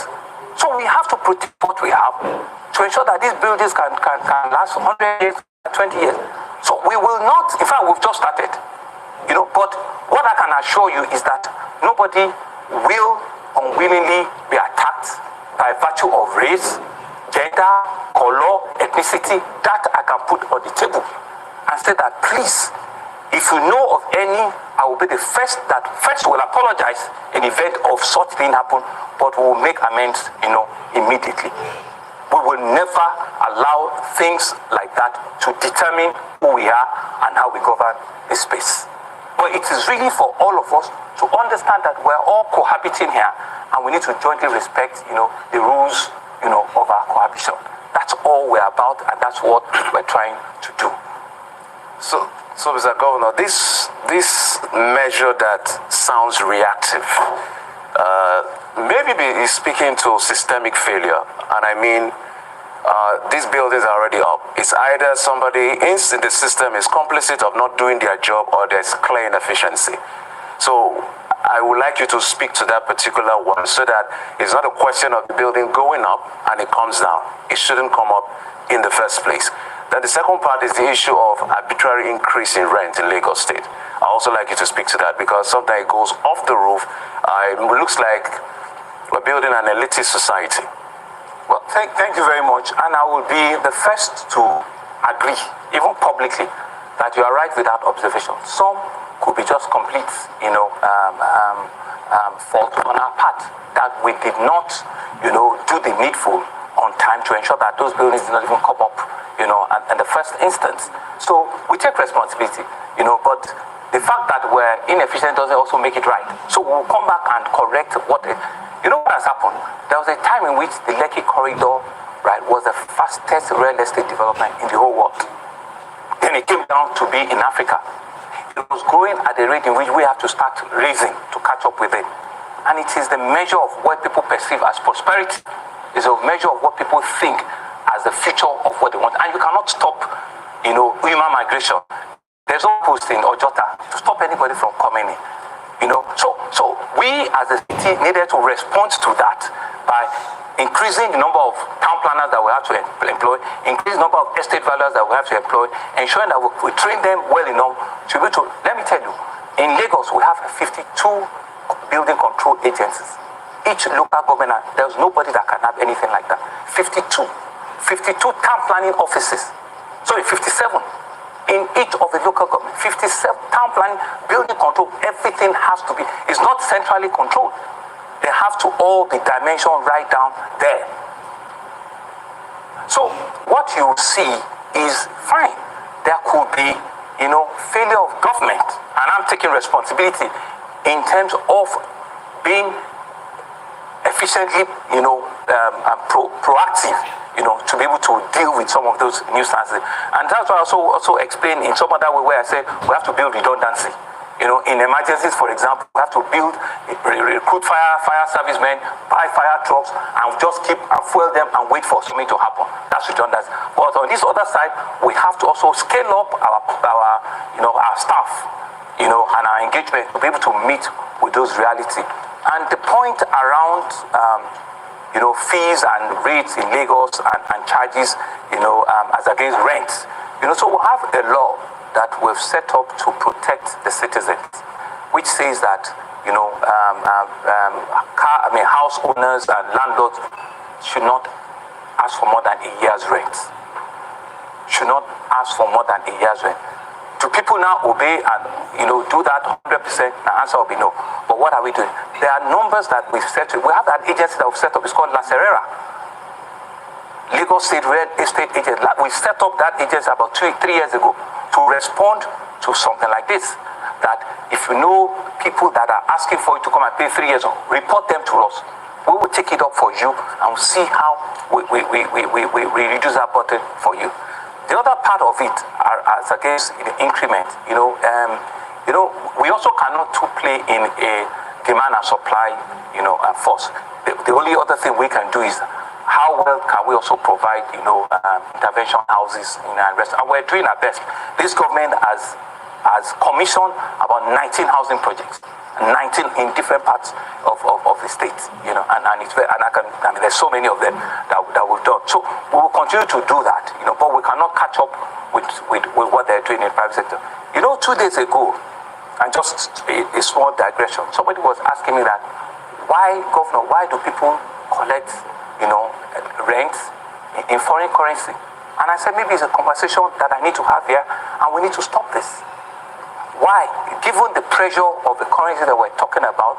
So we have to protect what we have to ensure that these buildings can last 100 years, 20 years. So we will not, in fact, we've just started, but what I can assure you is that nobody will unwillingly be attacked by virtue of race, gender, color, ethnicity. That I can put on the table and say that, please, if you know of any, I will be the first will apologize in the event of such thing happen, but we will make amends, immediately. We will never allow things like that to determine who we are and how we govern a space. But it is really for all of us to understand that we're all cohabiting here, and we need to jointly respect, the rules, of our cohabitation. That's all we're about, and that's what we're trying to do. So Mr. Governor, this measure that sounds reactive, maybe is speaking to systemic failure, and I mean, these buildings are already up. It's either somebody in the system is complicit of not doing their job, or there's clear inefficiency. So I would like you to speak to that particular one, so that it's not a question of the building going up and it comes down. It shouldn't come up in the first place. Then the second part is the issue of arbitrary increase in rent in Lagos State. I also like you to speak to that, because sometimes it goes off the roof. It looks like we're building an elitist society. Well, thank you very much, and I will be the first to agree, even publicly, that you are right with that observation. Some could be just complete, fault on our part, that we did not, do the needful on time to ensure that those buildings did not even come up, in the first instance. So we take responsibility, but the fact that we're inefficient doesn't also make it right. So we'll come back and correct what has happened. There was a time in which the Lekki corridor, right, was the fastest real estate development in the whole world. Then it came down to be in Africa. It was growing at a rate in which we have to start raising to catch up with it. And it is the measure of what people perceive as prosperity. It's a measure of what people think as the future of what they want. And you cannot stop, human migration. There's no post in Ojota to stop anybody from coming in. So we as a city needed to respond to that by increasing the number of town planners that we have to employ, increase the number of estate valuers that we have to employ, ensuring that we train them well enough to be able to. Let me tell you, in Lagos we have 52 building control agencies. Each local government, there's nobody that can have anything like that. 52 town planning offices. Sorry, 57 in each of the local government. 57 town planning, building control. Everything has to be. It's not centrally controlled. They have to all be dimensioned right down there. So what you see is fine. There could be, failure of government, and I'm taking responsibility in terms of being efficiently, proactive, to be able to deal with some of those nuisances. And that's why I also explained in some other way where I said we have to build redundancy. In emergencies, for example, we have to build, recruit fire servicemen, buy fire trucks, and just keep and fuel them and wait for something to happen. That's redundancy. But on this other side, we have to also scale up our staff, and our engagement to be able to meet with those reality. And the point around, fees and rates in Lagos and charges, as against rent. So we have a law that we've set up to protect the citizens, which says that, house owners and landlords should not ask for more than a year's rent. Should not ask for more than a year's rent. Do people now obey and, do that 100%? The answer will be no. But what are we doing? There are numbers that we've set up. We have that agency that we've set up. It's called La Serera. Lagos State Real Estate Agency. We set up that agency about 3 years ago to respond to something like this. That if you know people that are asking for you to come and pay 3 years, report them to us. We will take it up for you and we'll see how we reduce that burden for you. The other part of it as against the increment, we also cannot play in a demand and supply, force. The only other thing we can do is how well can we also provide, intervention houses in our rest. And we're doing our best. This government has commissioned about 19 housing projects, 19 in different parts of the state, and it's very, and there's so many of them that we've done. So we will continue to do that, but we cannot catch up with what they're doing in the private sector. 2 days ago, and just a small digression, somebody was asking me that, why do people collect, rent in foreign currency? And I said, maybe it's a conversation that I need to have here, and we need to stop this. Why? Given the pressure of the currency that we're talking about,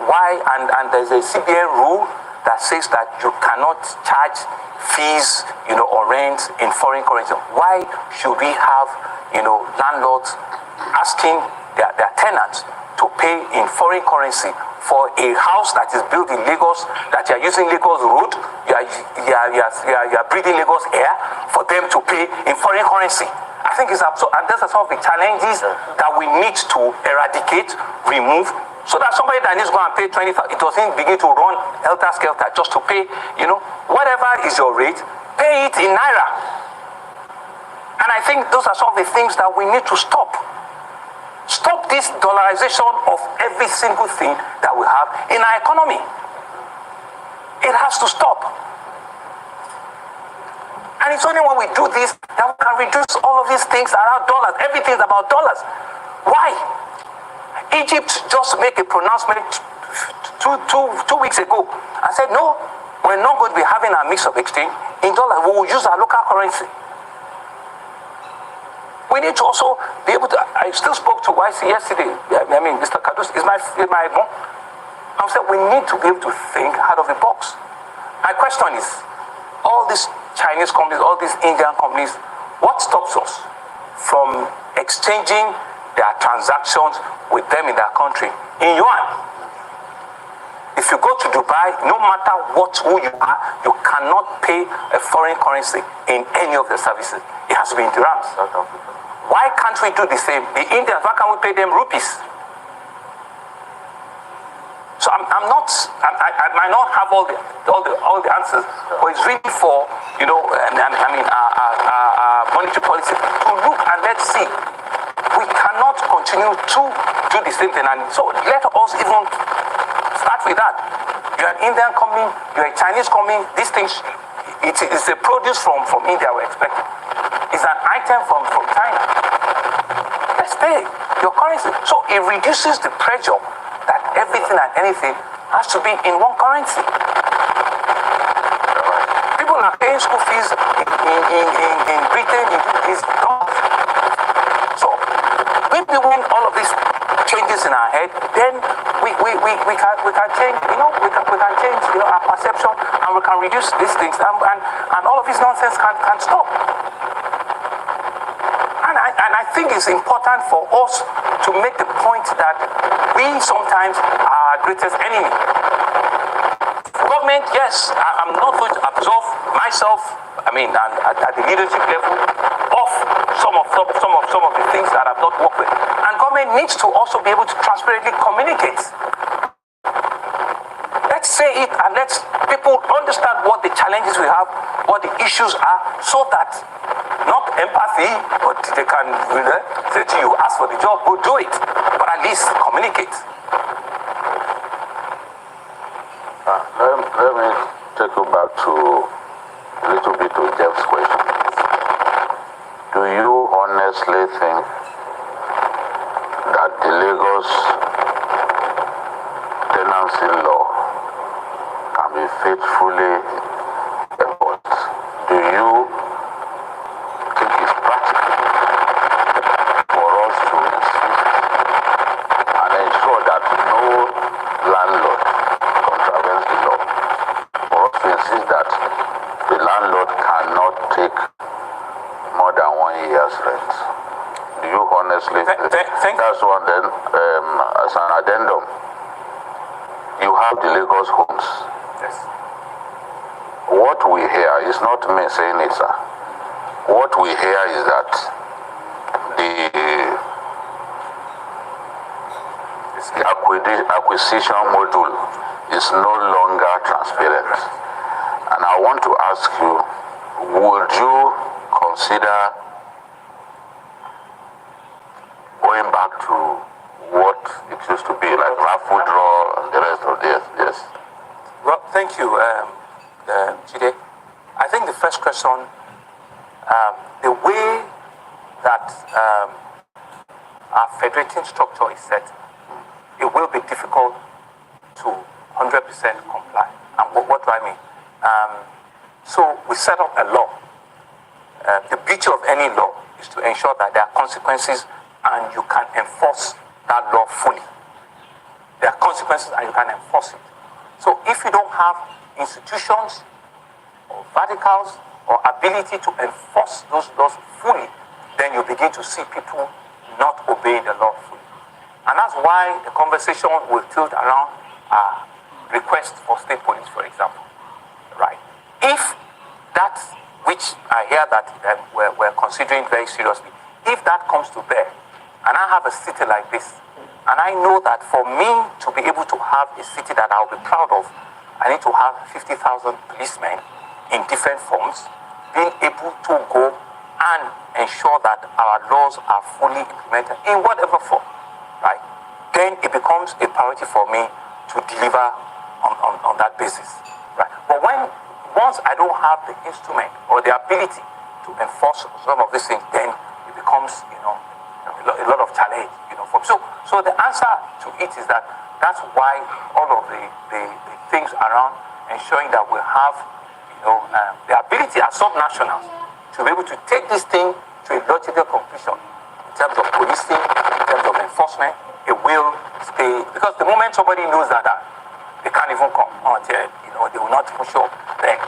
why? And there's a CBN rule that says that you cannot charge fees, or rent in foreign currency. Why should we have, landlords asking their tenants to pay in foreign currency for a house that is built in Lagos, that you are using Lagos road, you are breathing Lagos air, for them to pay in foreign currency? I think it's absurd, and those are some of the challenges that we need to eradicate, remove, so that somebody that needs to go and pay 20,000, it doesn't begin to run helter-skelter just to pay, whatever is your rate, pay it in Naira. And I think those are some of the things that we need to stop. Stop this dollarization of every single thing that we have in our economy. It has to stop. And it's only when we do this that we can reduce all of these things around dollars. Everything's about dollars. Why? Egypt just made a pronouncement two weeks ago and said, no, we're not going to be having a mix of exchange in dollars. We will use our local currency. We need to also be able to, I still spoke to YC yesterday. Mr. Kadus is my mom. I said, we need to be able to think out of the box. My question is, all these Chinese companies, all these Indian companies, what stops us from exchanging their transactions with them in their country in yuan? If you go to Dubai, no matter who you are, you cannot pay a foreign currency in any of the services. It has to be in dirhams. Why can't we do the same? The Indians, why can't we pay them rupees? So I might not have all the answers, but it's really for our monetary policy to look and let's see. We cannot continue to do the same thing, and so let us even start with that. You're an Indian company, you're a Chinese company. These things, it's a produce from India. We're expecting. It's an item from China. Let's pay your currency. So it reduces the pressure that everything and anything has to be in one currency. People are paying school fees in Britain, so when all of these changes in our head, then we can change, we can change our perception, and we can reduce these things, and all of this nonsense can stop. And I think it's important for us to make the point that we sometimes are our greatest enemy. Government, yes, I'm not going to absolve myself, and at the leadership level, of some of the things that I've not worked with. And government needs to also be able to transparently communicate. Let's say it and let people understand what the challenges we have, what the issues are, so that not empathy, but they can say to you, ask for the job, go do it, but at least communicate. Let me take you back to a little bit of Jeff's question. Do you honestly think financing law can be faithfully enforced, do you think it's practical for us to insist and ensure that no landlord contravenes the law? For us to insist that the landlord cannot take more than 1 year's rent. Do you honestly think that's one? Then, as an addendum, you have the Lagos homes. Yes. What we hear is not me saying it, sir. What we hear is that the acquisition module is no longer transparent. And I want to ask you, would you consider going back to what it used to be, like raffle draw and the rest of this? Yes. Well, thank you, Jide. I think the first question, the way that our federating structure is set, it will be difficult to 100% comply. And what do I mean? So we set up a law. The beauty of any law is to ensure that there are consequences and you can enforce that law fully. There are consequences and you can enforce it. So if you don't have institutions or verticals or ability to enforce those laws fully, then you begin to see people not obey the law fully. And that's why the conversation will tilt around request for state police, for example. Right? If that, which I hear that we're considering very seriously, if that comes to bear, and I have a city like this, and I know that for me to be able to have a city that I'll be proud of, I need to have 50,000 policemen in different forms, being able to go and ensure that our laws are fully implemented in whatever form, right? Then it becomes a priority for me to deliver on that basis, right? But once I don't have the instrument or the ability to enforce some of these things, then it becomes, a lot of challenge, So the answer to it is that that's why all of the things around ensuring that we have, the ability as subnationals to be able to take this thing to a logical conclusion in terms of policing, in terms of enforcement, it will stay. Because the moment somebody knows that they can't even come until, they will not push up, then,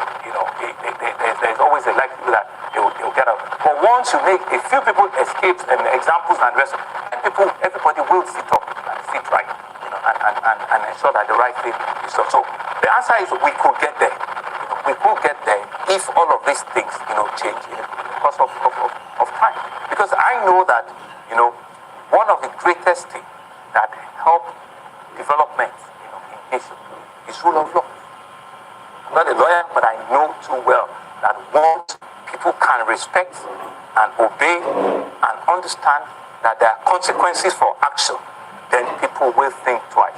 there's always a likelihood that they will get out. But once you make a few people escape and examples and rest, and everybody will sit up and sit right, and ensure that the right thing is done. So the answer is we could get there. We could get there if all of these things, change because of time. Because I know that, one of the greatest things that help development, in nation is rule of law. I'm not a lawyer, but I know too well that once people can respect and obey and understand that there are consequences for action, then people will think twice.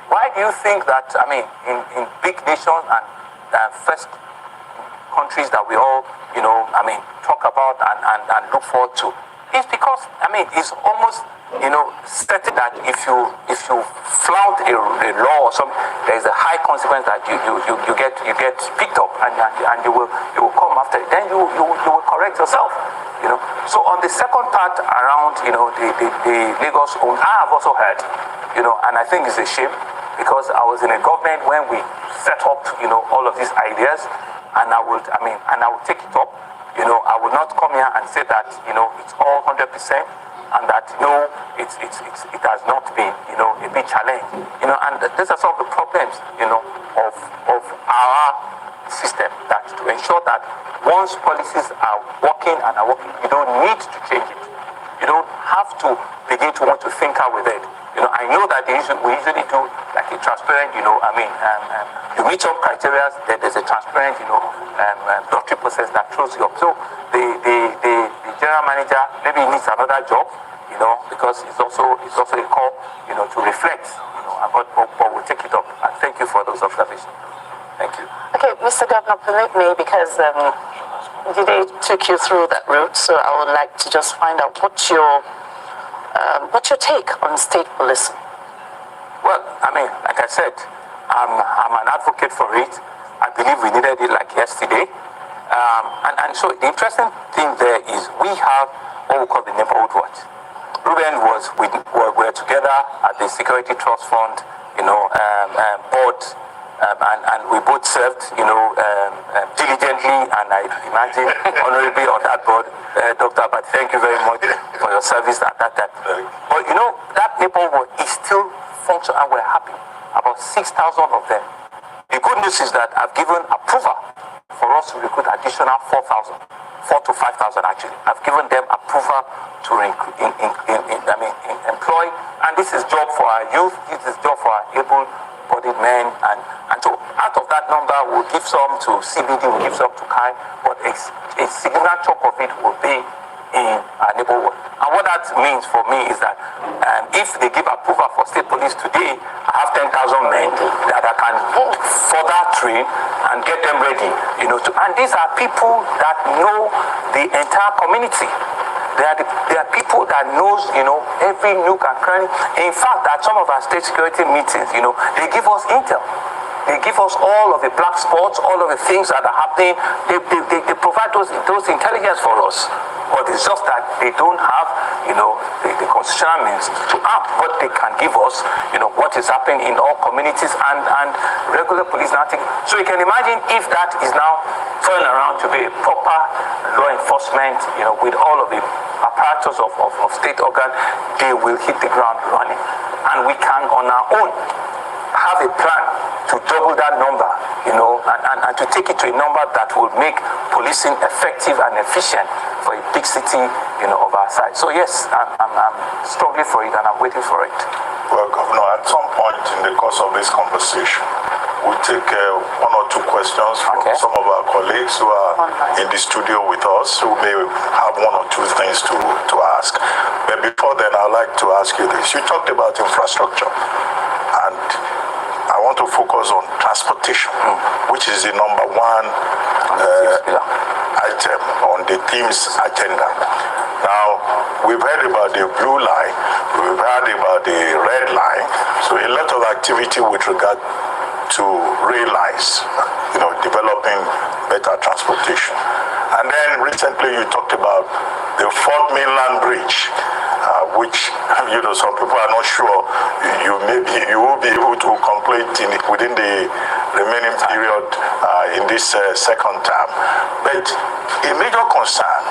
Why do you think that, in big nations and first countries that we all, talk about and look forward to? It's because, it's almost, certain that if you flout a law or something, there is a high consequence that you get picked up and you will come after it. Then you will correct yourself. So on the second part around, the Lagos own, I have also heard, and I think it's a shame because I was in a government when we set up, all of these ideas, and I will take it up. I will not come here and say that, it's all 100%, and that, it has not been, a big challenge, and these are some of the problems, of our system, that to ensure that once policies are working, you don't need to change it. You don't have to begin to want to think out with it. I know that we usually do like a transparent, you meet some criteria, there's a transparent, lottery process that throws you up. So the general manager maybe needs another job, because it's also a call, to reflect, but we'll take it up. And thank you for those observations. Thank you. Okay, Mr. Governor, permit me, because Jide took you through that route, so I would like to just find out what's your take on state policing? Well, like I I said, I'm an advocate for it. I believe we needed it like yesterday. And so the interesting thing there is we have what we call the neighborhood watch. Ruben were together at the Security Trust Fund, board, and we both served, diligently, and I imagine honorably on that board, Dr. But thank you very much for your service at that time. But that neighborhood is still functional, and we're happy. About 6,000 of them. The good news is that I've given approval for us to recruit additional 4,000, 4 to 5,000 actually. I've given them approval to employ, and this is job for our youth, this is job for our able-bodied men, and so out of that number, we'll give some to CBD, we'll give some to KAI, but a significant chunk of it will be in our neighborhood. And what that means for me is that if they give approval for state police today, I have 10,000 men that I can further train and get them ready, and these are people that know the entire community. They are people that knows, every nook and cranny. In fact, at some of our state security meetings, they give us intel. They give us all of the black spots, all of the things that are happening. They provide those intelligence for us. But it's just that they don't have, the constitutional means to act, but they can give us, what is happening in all communities and regular police nothing. So you can imagine if that is now turned around to be a proper law enforcement, with all of the apparatus of state organ, they will hit the ground running. And we can, on our own, have a plan to double that number, and to take it to a number that will make policing effective and efficient for a big city, of our size. So yes, I'm strongly for it, and I'm waiting for it. Well, Governor, at some point in the course of this conversation, we'll take one or two questions from some of our colleagues who are in the studio with us, who may have one or two things to ask. But before then, I'd like to ask you this. You talked about infrastructure, and I want to focus on transportation, which is the number one item on the team's agenda. Now, we've heard about the blue line, we've heard about the red line, so a lot of activity with regard to rail lines, developing better transportation. And then recently you talked about the Fourth Mainland Bridge, which, some people are not sure you will be able to complete within the remaining period in this second term. But a major concern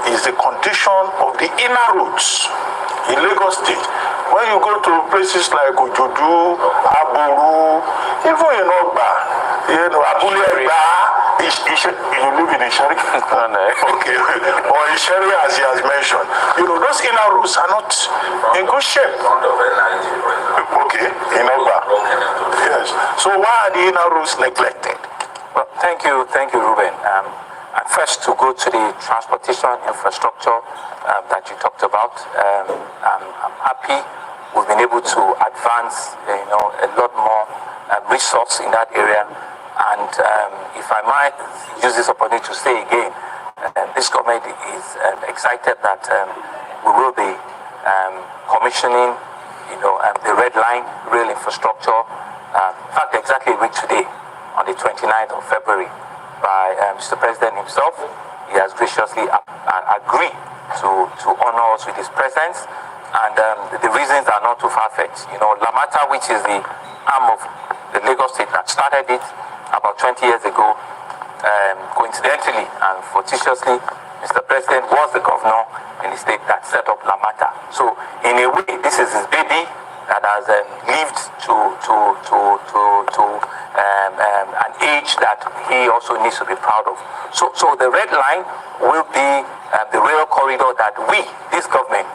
is the condition of the inner roads in Lagos State. When you go to places like Ojodu, Aboru, even in Ogba, Abule Egba, you live in Ishari? Okay. Or Ishari, as he has mentioned. Those inner roads are not in good shape. Okay, in Ogba. Yes. So why are the inner roads neglected? Well, thank you, Ruben. And first, to go to the transportation infrastructure that you talked about, I'm happy we've been able to advance, a lot more resource in that area. And if I might use this opportunity to say again, this government is excited that we will be commissioning, the red line rail infrastructure. In fact, exactly a week today, on the 29th of February, by Mr. President himself. He has graciously agreed to honor us with his presence, and the reasons are not too far-fetched. Lamata, which is the arm of the Lagos State that started it about 20 years ago, coincidentally and fortuitously, Mr. President was the governor in the state that set up Lamata. So, in a way, this is his baby that has lived to an age that he also needs to be proud of. So the red line will be the rail corridor that we, this government,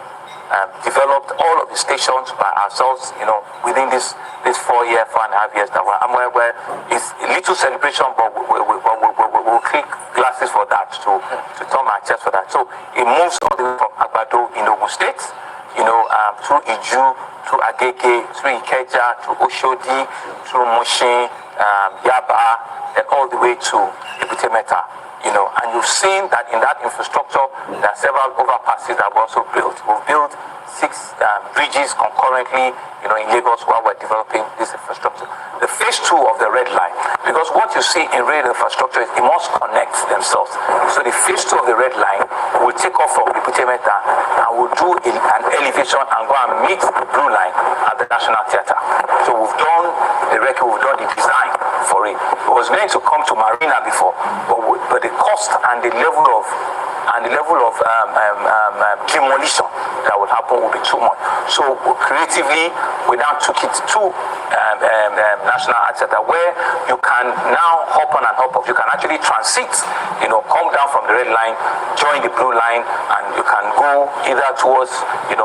developed all of the stations by ourselves, within this 4 and a half years that we're where it's a little celebration, but we'll click glasses for that to turn our chest for that. So it moves all the way from Agbado in Ogun State, through Iju, through Agege, through Ikeja, through Oshodi, through Mushin, Yaba, and all the way to Ibutemeta. And you've seen that in that infrastructure, there are several overpasses that were also built. We've built bridges concurrently, in Lagos while we're developing this infrastructure. The phase 2 of the red line, because what you see in rail infrastructure is it must connect themselves. So the phase 2 of the red line will take off from Ibutemeta and will do an elevation and go and meet the blue line at the National Theatre. So we've done the record, we've done the design for it. It was meant to come to Marina before, but the cost and the level of demolition that would happen will be too much. So creatively, we now took it to National Art Center, where you can now hop on and hop off. You can actually transit, come down from the red line, join the blue line, and you can go either towards,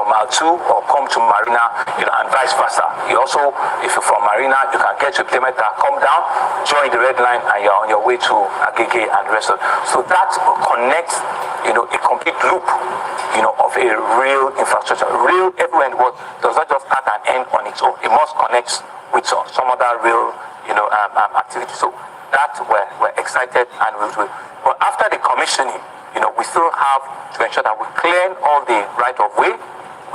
Mile 2 or come to Marina, and vice versa. You also, if you're from Marina, you can get to Plemeta, come down, join the red line, and you're on your way to Agege and the rest of it. So that will connect, a complete loop, of a real infrastructure. Real everywhere in the world does not just start and end on its own. It must connect with some other real, activity. So that we're excited and we'll do it. But after the commissioning, we still have to ensure that we clear all the right of way.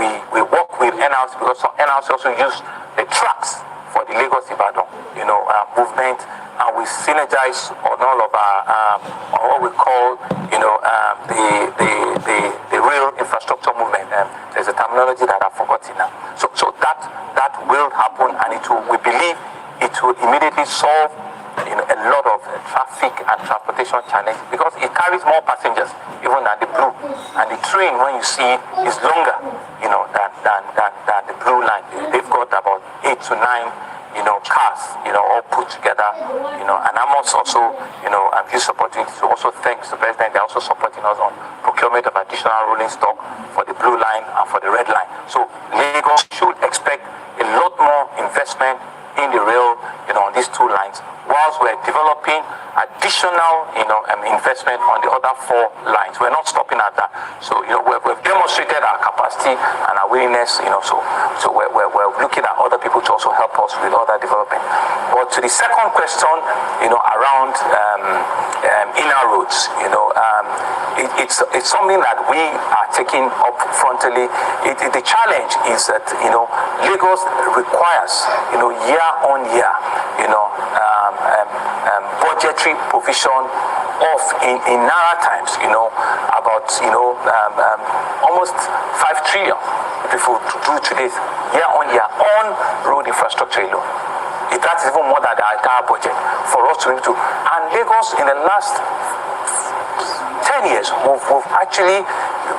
We work with NLC, because NLC also use the tracks for the Lagos Ibadan, movement, and we synergize on all of our on what we call, the real infrastructure movement. There's a terminology that I've forgotten now. So that will happen, and we believe it will immediately solve a lot of traffic and transportation challenges, because it carries more passengers even than the blue, and the train, when you see, is longer than the blue line. They've got about 8 to 9 cars, all put together, and I must also, use opportunity to also thank the president. They're also supporting us on procurement of additional rolling stock for the blue line and for the red line. So Lagos should expect a lot more investment in the rail, on these 2 lines, whilst we're developing additional, investment on the other 4 lines. We're not stopping at that. So, we've demonstrated our capacity and our willingness, so we're looking at other people to also help us with other development. But to the second question, around inner roads, it's something that we are taking up frontally. The challenge is that, Lagos requires, year on year, budgetary provision of, in Naira times, about, almost 5 trillion, if we do today, year on year, on road infrastructure alone. That is even more than the entire budget for us to be able to. And Lagos, in the last 10 years, we've actually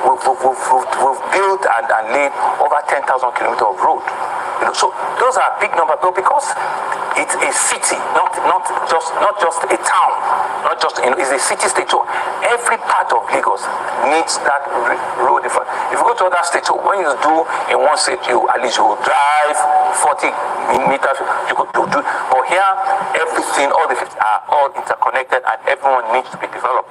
built and laid over 10,000 kilometers of road. So those are big numbers, but because it's a city, not just a town, not just, it's a city state. So every part of Lagos needs that road. If you go to other states, so when you do in one state, at least you will drive 40 meters, you could do. But here, everything, all the states are all interconnected, and everyone needs to be developed.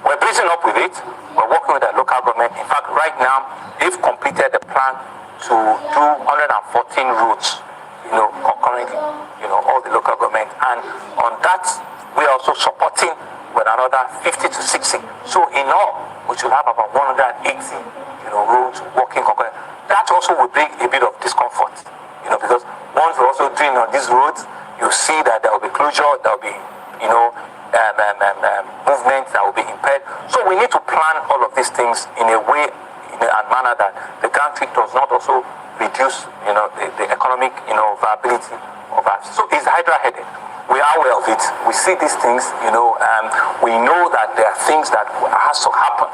We're building up with it. We're working with the local government. In fact, right now, they've completed the plan to do 114 routes, concurrently, all the local government. And on that, we're also supporting with another 50 to 60. So in all, we should have about 180, roads working concurrently. That also will bring a bit of discomfort, because once we're also doing on these roads, you see that there will be closure, there will be, movements that will be impaired. So we need to plan all of these things in a way, in a manner that the country does not also reduce, the economic, viability of us. So it's hydra-headed. We are aware of it. We see these things, we know that there are things that has to happen,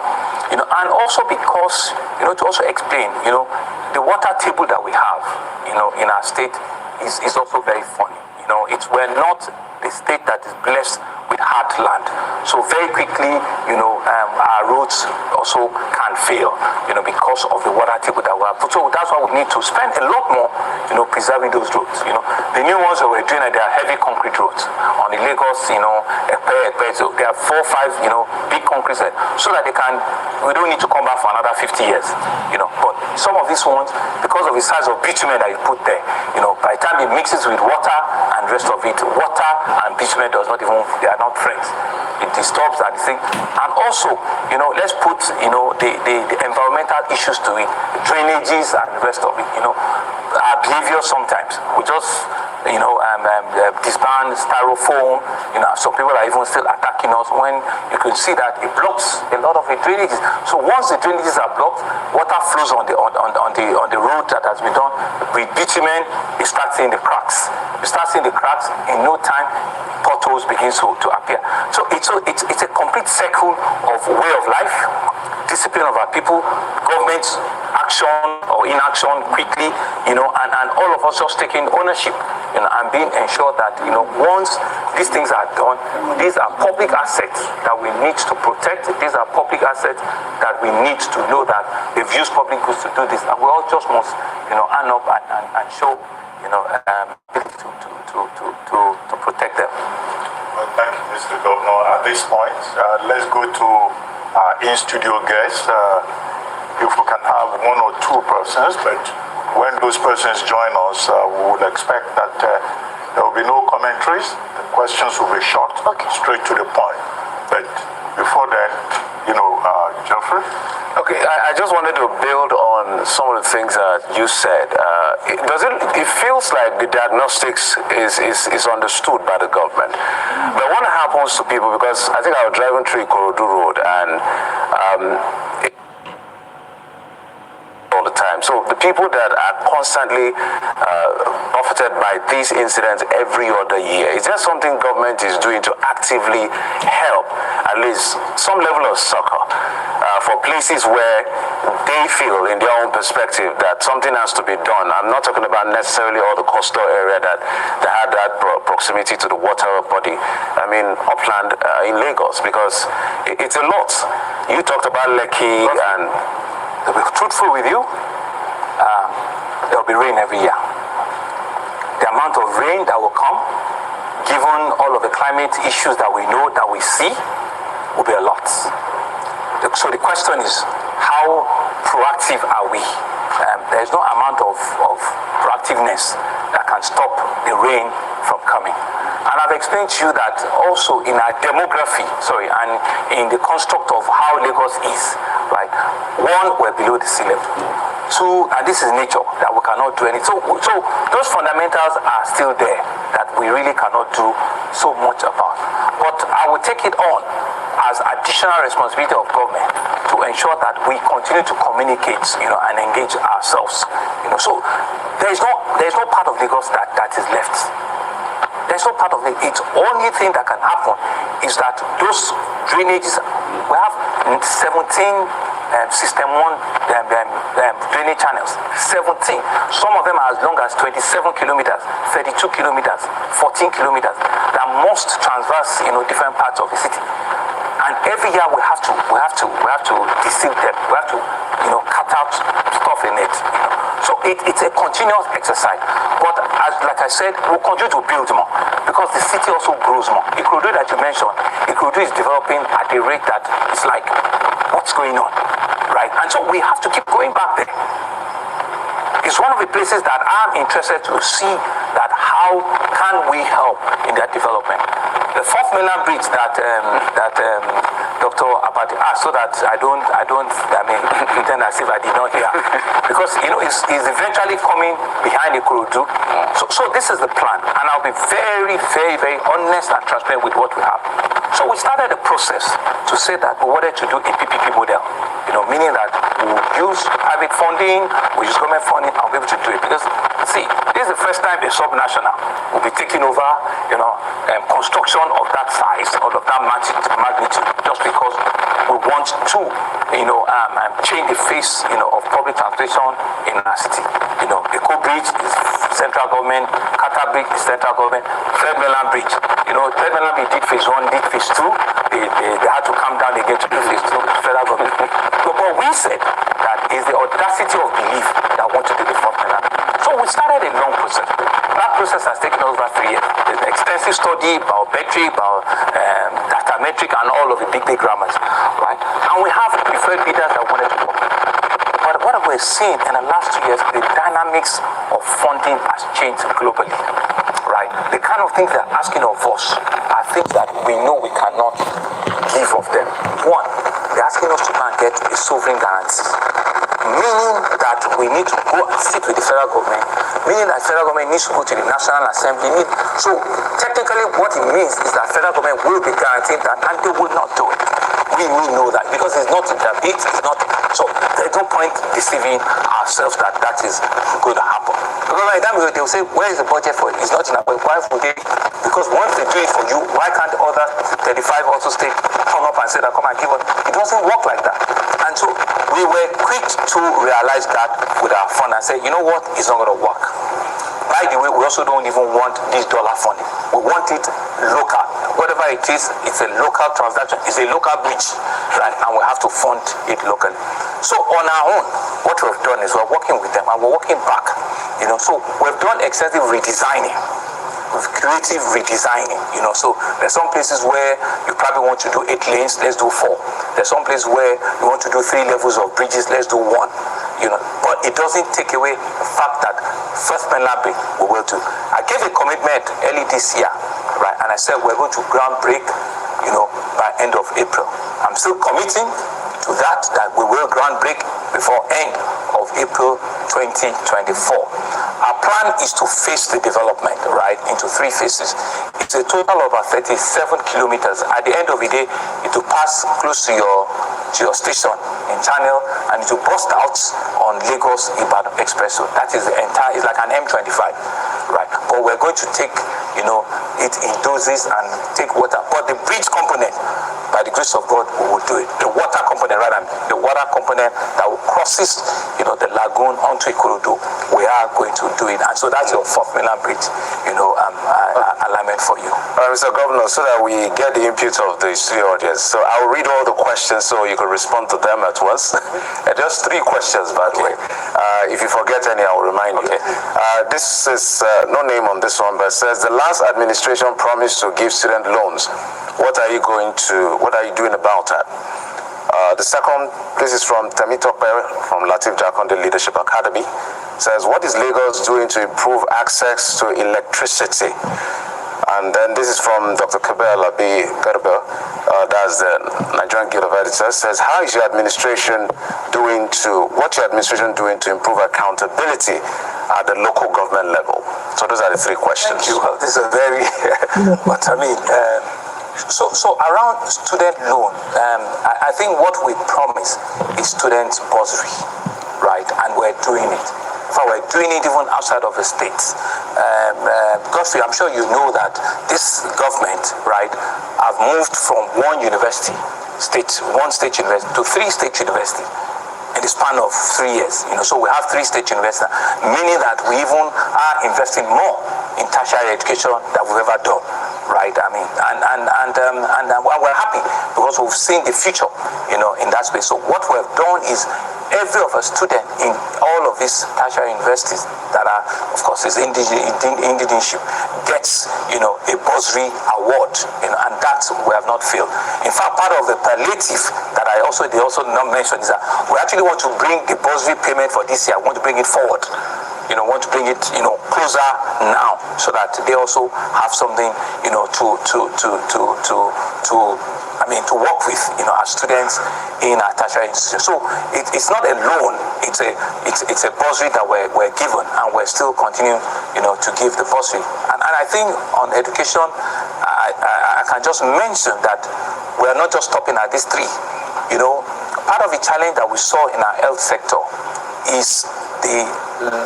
and also because, to also explain, the water table that we have, in our state is also very funny. We're not the state that is blessed with hard land. So very quickly, our roads also can fail, because of the water table that we have. So that's why we need to spend a lot more, preserving those roads. The new ones that we're doing, they are heavy concrete roads. On the Lagos, so there are 4 or 5, big concrete roads, so that we don't need to come back for another 50 years. But some of these ones, because of the size of bitumen that you put there, by the time it mixes with water and the rest of it, water and bitumen does not even, they are not friends. It disturbs that thing. And also, let's put, the environmental issues to it, drainages and the rest of it, our behavior sometimes. We just, disband styrofoam, some people are even still attacking us when you can see that it blocks a lot of the drainages. So once the drainages are blocked, water flows on the road that has been done. With bitumen, you start seeing the cracks. You start seeing the cracks, in no time, potholes begin to appear. So it's a complete circle of way of life, discipline of our people, government action or inaction quickly, and all of us just taking ownership, and being ensured that, once these things are done, these are public assets that we need to protect. These are public assets that we need to know that they've used public goods to do this, and we all just must, hand up and show, to protect them. Well, thank you, Mr. Governor. At this point, let's go to our in-studio guests. If we can have one or two persons, but when those persons join us, we would expect that there will be no commentaries. The questions will be short, straight to the point. But before that, Geoffrey? Okay, I just wanted to build on some of the things that you said. It feels like the diagnostics is understood by the government. But what happens to people, because I think I was driving through Ikorodu Road and all the time. So the people that are constantly buffeted by these incidents every other year, is there something government is doing to actively help at least some level of succor for places where they feel in their own perspective that something has to be done? I'm not talking about necessarily all the coastal area that had that proximity to the water body. I mean upland in Lagos, because it's a lot. You talked about Lekki and... To be truthful with you, there will be rain every year. The amount of rain that will come, given all of the climate issues that we know, that we see, will be a lot. So the question is, how proactive are we? There is no amount of proactiveness that can stop the rain from coming. And I've explained to you that also in our demography, and in the construct of how Lagos is, right? One, we're below the sea level. Two, and this is nature, that we cannot do anything. So those fundamentals are still there that we really cannot do so much about. But I will take it on as additional responsibility of government to ensure that we continue to communicate, and engage ourselves. So there is no part of Lagos that is left. There's no part of it. It's only thing that can happen is that those drainages, we have 17 system 1 drainage channels, 17. Some of them are as long as 27 kilometers, 32 kilometers, 14 kilometers that must traverse, different parts of the city. And every year we have to deseal them. We have to, cut out stuff in it. So it's a continuous exercise. But like I said, we'll continue to build more because the city also grows more. Ikorodu that you mentioned, Ikorodu is developing at a rate that is like, what's going on, right? And so we have to keep going back there. It's one of the places that I'm interested to see that how can we help in that development. The fourth mainland bridge that Dr. Abadi asked, so that I pretend as if I did not hear, because it's eventually coming behind Ikorodu. So this is the plan, and I'll be very, very, very honest and transparent with what we have. So we started a process to say that we wanted to do a PPP model, meaning that we will use private funding, we use government funding, and we'll be able to do it. Because, see, this is the first time a subnational will be taking over, construction of that size, or of that magnitude, just because we want to, change the face, of public transportation in our city. Eko Bridge is central government, Qatar Bridge is central government, Third Mainland Bridge. Third Mainland Bridge did phase 1, did phase 2. They had to come down again to do phase 2, federal government. But what we said that is the audacity of belief that want to do the fourth mainland. So we started a long process. That process has taken over 3 years. There's an extensive study about battery, about datametric, and all of the big grammars, right? And we have preferred leaders that wanted to work. But what we're seeing in the last 2 years, the dynamics of funding has changed globally, right? The kind of things they're asking of us are things that we know we cannot give of them. One, they're asking us to go and get a sovereign guarantee, meaning that we need to go and sit with the federal government, meaning that federal government needs to go to the National Assembly. So technically what it means is that federal government will be guaranteeing that, and they will not do it. We know that because it's not in their bid, it's not. So there's no point deceiving ourselves that that is going to happen. Because by the time they'll say, where is the budget for it? It's not in our budget. Why would they? Because once they do it for you, why can't the other 35 also states come up and say that, come and give us? It doesn't work like that. And so we were quick to realize that with our fund and say, you know what, it's not going to work. By the way, we also don't even want this dollar funding. We want it local. Whatever it is, it's a local transaction. It's a local bridge, right? And we have to fund it locally. So on our own, what we've done is we're working with them and we're working back. So we've done extensive redesigning. Creative redesigning, so there's some places where you probably want to do 8 lanes, let's do 4. There's some places where you want to do 3 levels of bridges, let's do 1, but it doesn't take away the fact that first mainland bridge we will do. I gave a commitment early this year, right, and I said we're going to ground break, by end of April. I'm still committing to that we will ground break before end of April 2024. Our plan is to phase the development, right, into 3 phases. It's a total of about 37 kilometers. At the end of the day, it will pass close to your station in Channel, and it will bust out on Lagos-Ibadan Expressway. That is the entire, it's like an M25, right? But we're going to take, it in doses and take water. But the bridge component, by the grace of God, we will do it. The water component, the water component that will crosses, the lagoon onto Ikorodu, we are going to do it. And so that's your 4th mainland bridge, alignment for you. Mr. Governor, so that we get the input of the studio audience, so I'll read all the questions so you can respond to them at once. Just 3 questions, by the way. If you forget any, I'll remind you. This is no name on this one, but it says the last administration promised to give student loans. What are you doing about that? The second, this is from Temitope from Latif Jakonde Leadership Academy. It says, what is Lagos doing to improve access to electricity? And then this is from Dr. Kabel Abi Gerber, that's the Nigerian Guild of Editors, says, what your administration doing to improve accountability at the local government level? So those are the 3 questions. Thank you. Well, this is a very, but I mean, so around student loan, I think what we promise is student bursary, right? And we're doing it. In fact, we're doing it even outside of the states. Because I'm sure you know that this government, right, have moved from one state university to 3 state universities in the span of 3 years. So we have 3 state universities, meaning that we even are investing more in tertiary education than we've ever done, right? I mean, and we're happy because we've seen the future, in that space. So what we've done is every of a student in all of these tertiary universities that are, of course, is indigenship gets, a bursary award, and that we have not failed. In fact, part of the palliative that they also not mentioned is that we actually want to bring the bursary payment for this year. We want to bring it forward. Want to bring it, closer now, so that they also have something, to work with, our students in our tertiary institutions. So it's not a loan; it's a bursary that we're given, and we're still continuing, to give the bursary. And I think on education, I can just mention that we're not just stopping at these 3. Part of the challenge that we saw in our health sector is the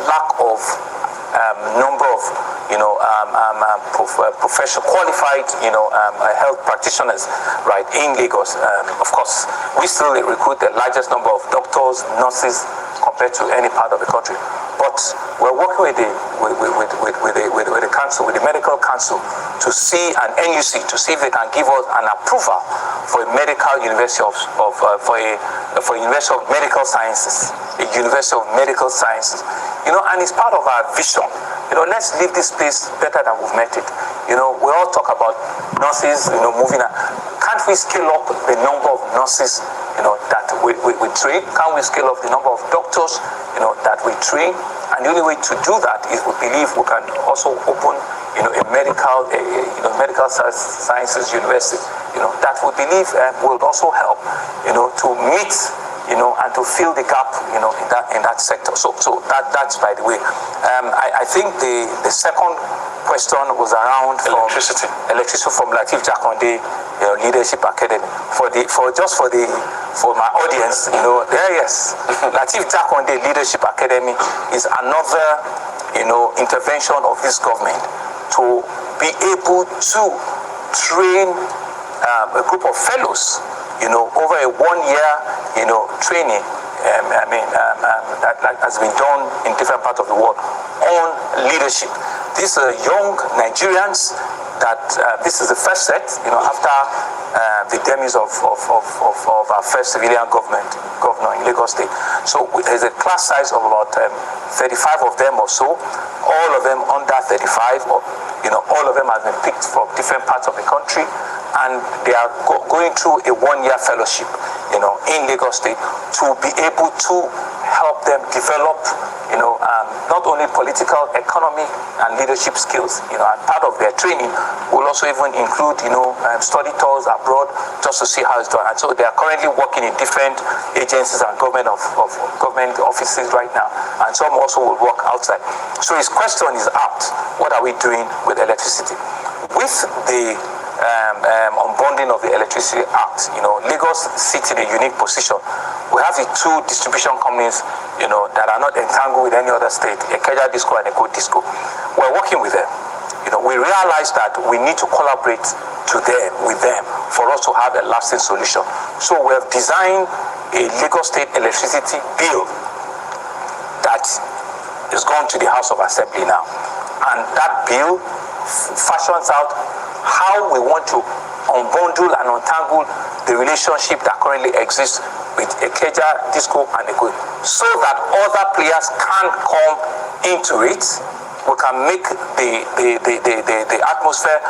lack of number of professional qualified health practitioners, right, in Lagos. Of course, we still recruit the largest number of doctors, nurses compared to any part of the country. But we're working with the council, with the medical council, to see an NUC, to see if they can give us an approval for a medical university for a university of medical sciences, and it's part of our vision. Let's leave this place better than we've met it. We all talk about nurses, moving on. Can't we scale up the number of nurses, that we train? Can we scale up the number of doctors, that we train? And the only way to do that is we believe we can also open, a medical sciences university, that we believe will also help, to meet, and to fill the gap, in that sector. So that's by the way. I think the second question was around electricity from Latif Jakonde Leadership Academy. For my audience, yes, Latif Jakonde Leadership Academy is another, intervention of this government to be able to train a group of fellows, over a 1-year, training, that has been done in different parts of the world on leadership. These are young Nigerians that this is the first set, after the demise of our first civilian governor in Lagos State. So there's a class size of about 35 of them or so, all of them under 35, or, all of them have been picked from different parts of the country, and they are going through a 1-year fellowship, in Lagos State, to be able to help them develop, not only political, economy, and leadership skills, and part of their training will also even include, study tours abroad, just to see how it's done. And so they are currently working in different agencies and government offices right now, and some also will work outside. So his question is apt: what are we doing with electricity? With the unbundling of the Electricity Act, Lagos sits in a unique position. We have the two distribution companies, that are not entangled with any other state, Ikeja Disco and Eko Disco. We're working with them. We realize that we need to collaborate with them for us to have a lasting solution. So we have designed a Lagos State electricity bill that is gone to the House of Assembly now. And that bill fashions out how we want to unbundle and untangle the relationship that currently exists with Ikeja, Disco, and Eko, so that other players can come into it. We can make the atmosphere,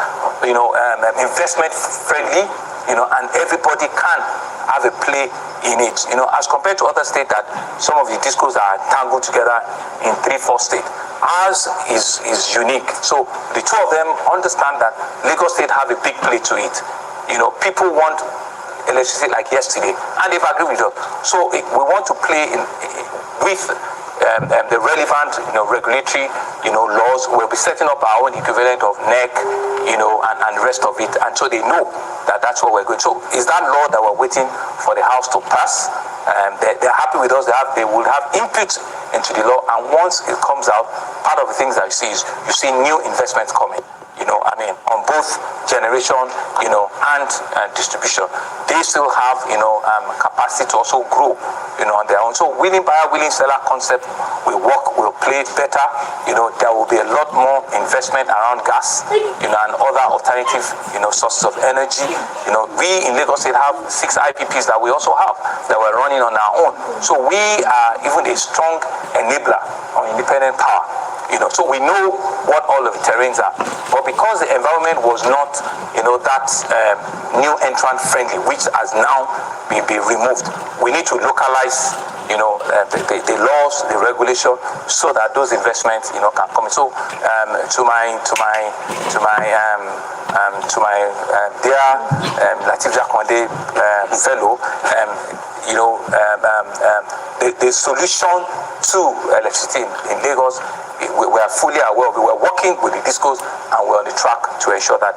investment friendly, and everybody can have a play in it. As compared to other states that some of the discos are tangled together in 3-4 states. Ours is unique. So the two of them understand that Lagos State have a big play to it. People want electricity like yesterday, and they've agreed with us. So we want to play with the relevant, regulatory, laws. We'll be setting up our own equivalent of NEC, and the rest of it. And so they know that that's what we're going. So is that law that we're waiting for the House to pass? They're happy with us. They will have input into the law. And once it comes out, part of the things that you see is you see new investments coming. On both generation, and distribution. They still have, capacity to also grow, on their own. So willing buyer, willing seller concept will work, will play better. There will be a lot more investment around gas, and other alternative, sources of energy. We in Lagos State have 6 IPPs that we also have that we're running on our own. So we are even a strong enabler on independent power. So we know what all of the terrains are. But because the environment was not, that new entrant friendly, which has now been removed, we need to localize, the laws, the regulation, so that those investments, can come in. So to my dear Latif Jakonde fellow, the solution to electricity in Lagos, we are fully aware of it. We're working with the discos, and we're on the track to ensure that,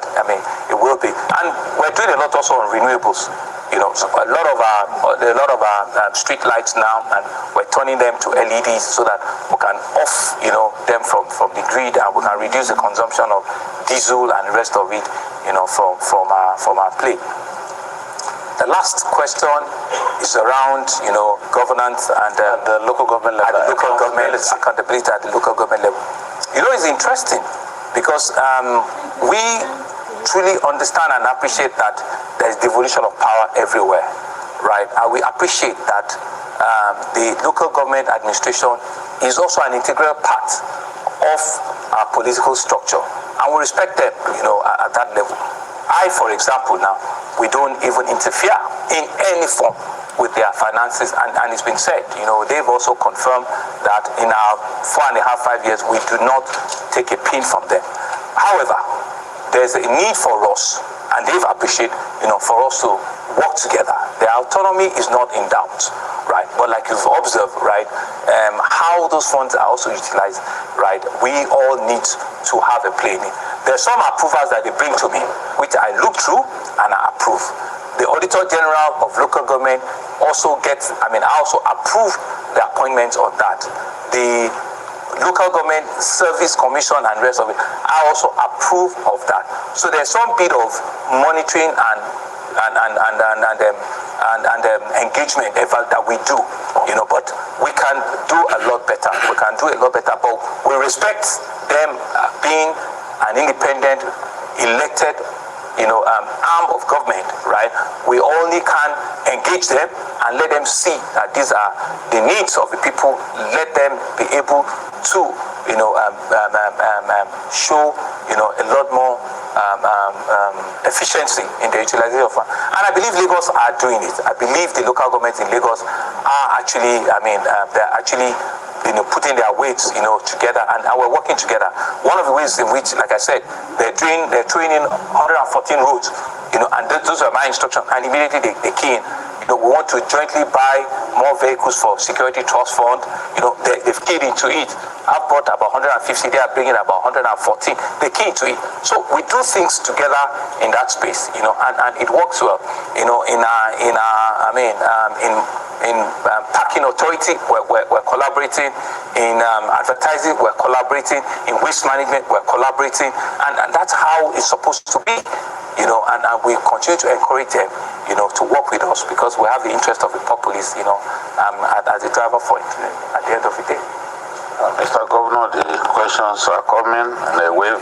it will be. And we're doing a lot also on renewables. So a lot of our street lights now, and we're turning them to LEDs so that we can off, them from the grid, and we can reduce the consumption of diesel and the rest of it, from our plate. The last question is around, governance and the local government level. At the local government, accountability at the local government level. It's interesting because we truly understand and appreciate that there is devolution of power everywhere, right? And we appreciate that the local government administration is also an integral part of our political structure, and we respect them, at that level. For example, now, we don't even interfere in any form with their finances, and it's been said, they've also confirmed that in our 4.5, 5 years, we do not take a pin from them. How However, there's a need for us, and they've appreciated, for us to work together. Their autonomy is not in doubt, right? But like you've observed, right, how those funds are also utilized, right, we all need to have a play in it. There's some approvals that they bring to me, which I look through and I approve. The Auditor General of Local Government also gets, I also approve the appointments on that. The Local Government Service Commission and rest of it, I also approve of that. So there's some bit of monitoring and engagement effort that we do, but we can do a lot better. We can do a lot better, but we respect them being an independent, elected, arm of government, right? We only can engage them and let them see that these are the needs of the people. Let them be able to, show, a lot more efficiency in the utilization of funds. And I believe Lagos are doing it. I believe the local governments in Lagos are actually, they're actually putting their weights, together, and we're working together. One of the ways in which, like I said, they're training 114 roads, and those are my instructions, and immediately they key in. We want to jointly buy more vehicles for Security Trust Fund. They've keyed into it. I've bought about 150, they are bringing about 114. They key into it. So we do things together in that space, and it works well. In parking authority, we're collaborating. In advertising, we're collaborating. In waste management, we're collaborating. And that's how it's supposed to be, and we continue to encourage them, to work with us, because we have the interest of the populace, as a driver for it at the end of the day. Mr. Governor, the questions are coming, and they wave.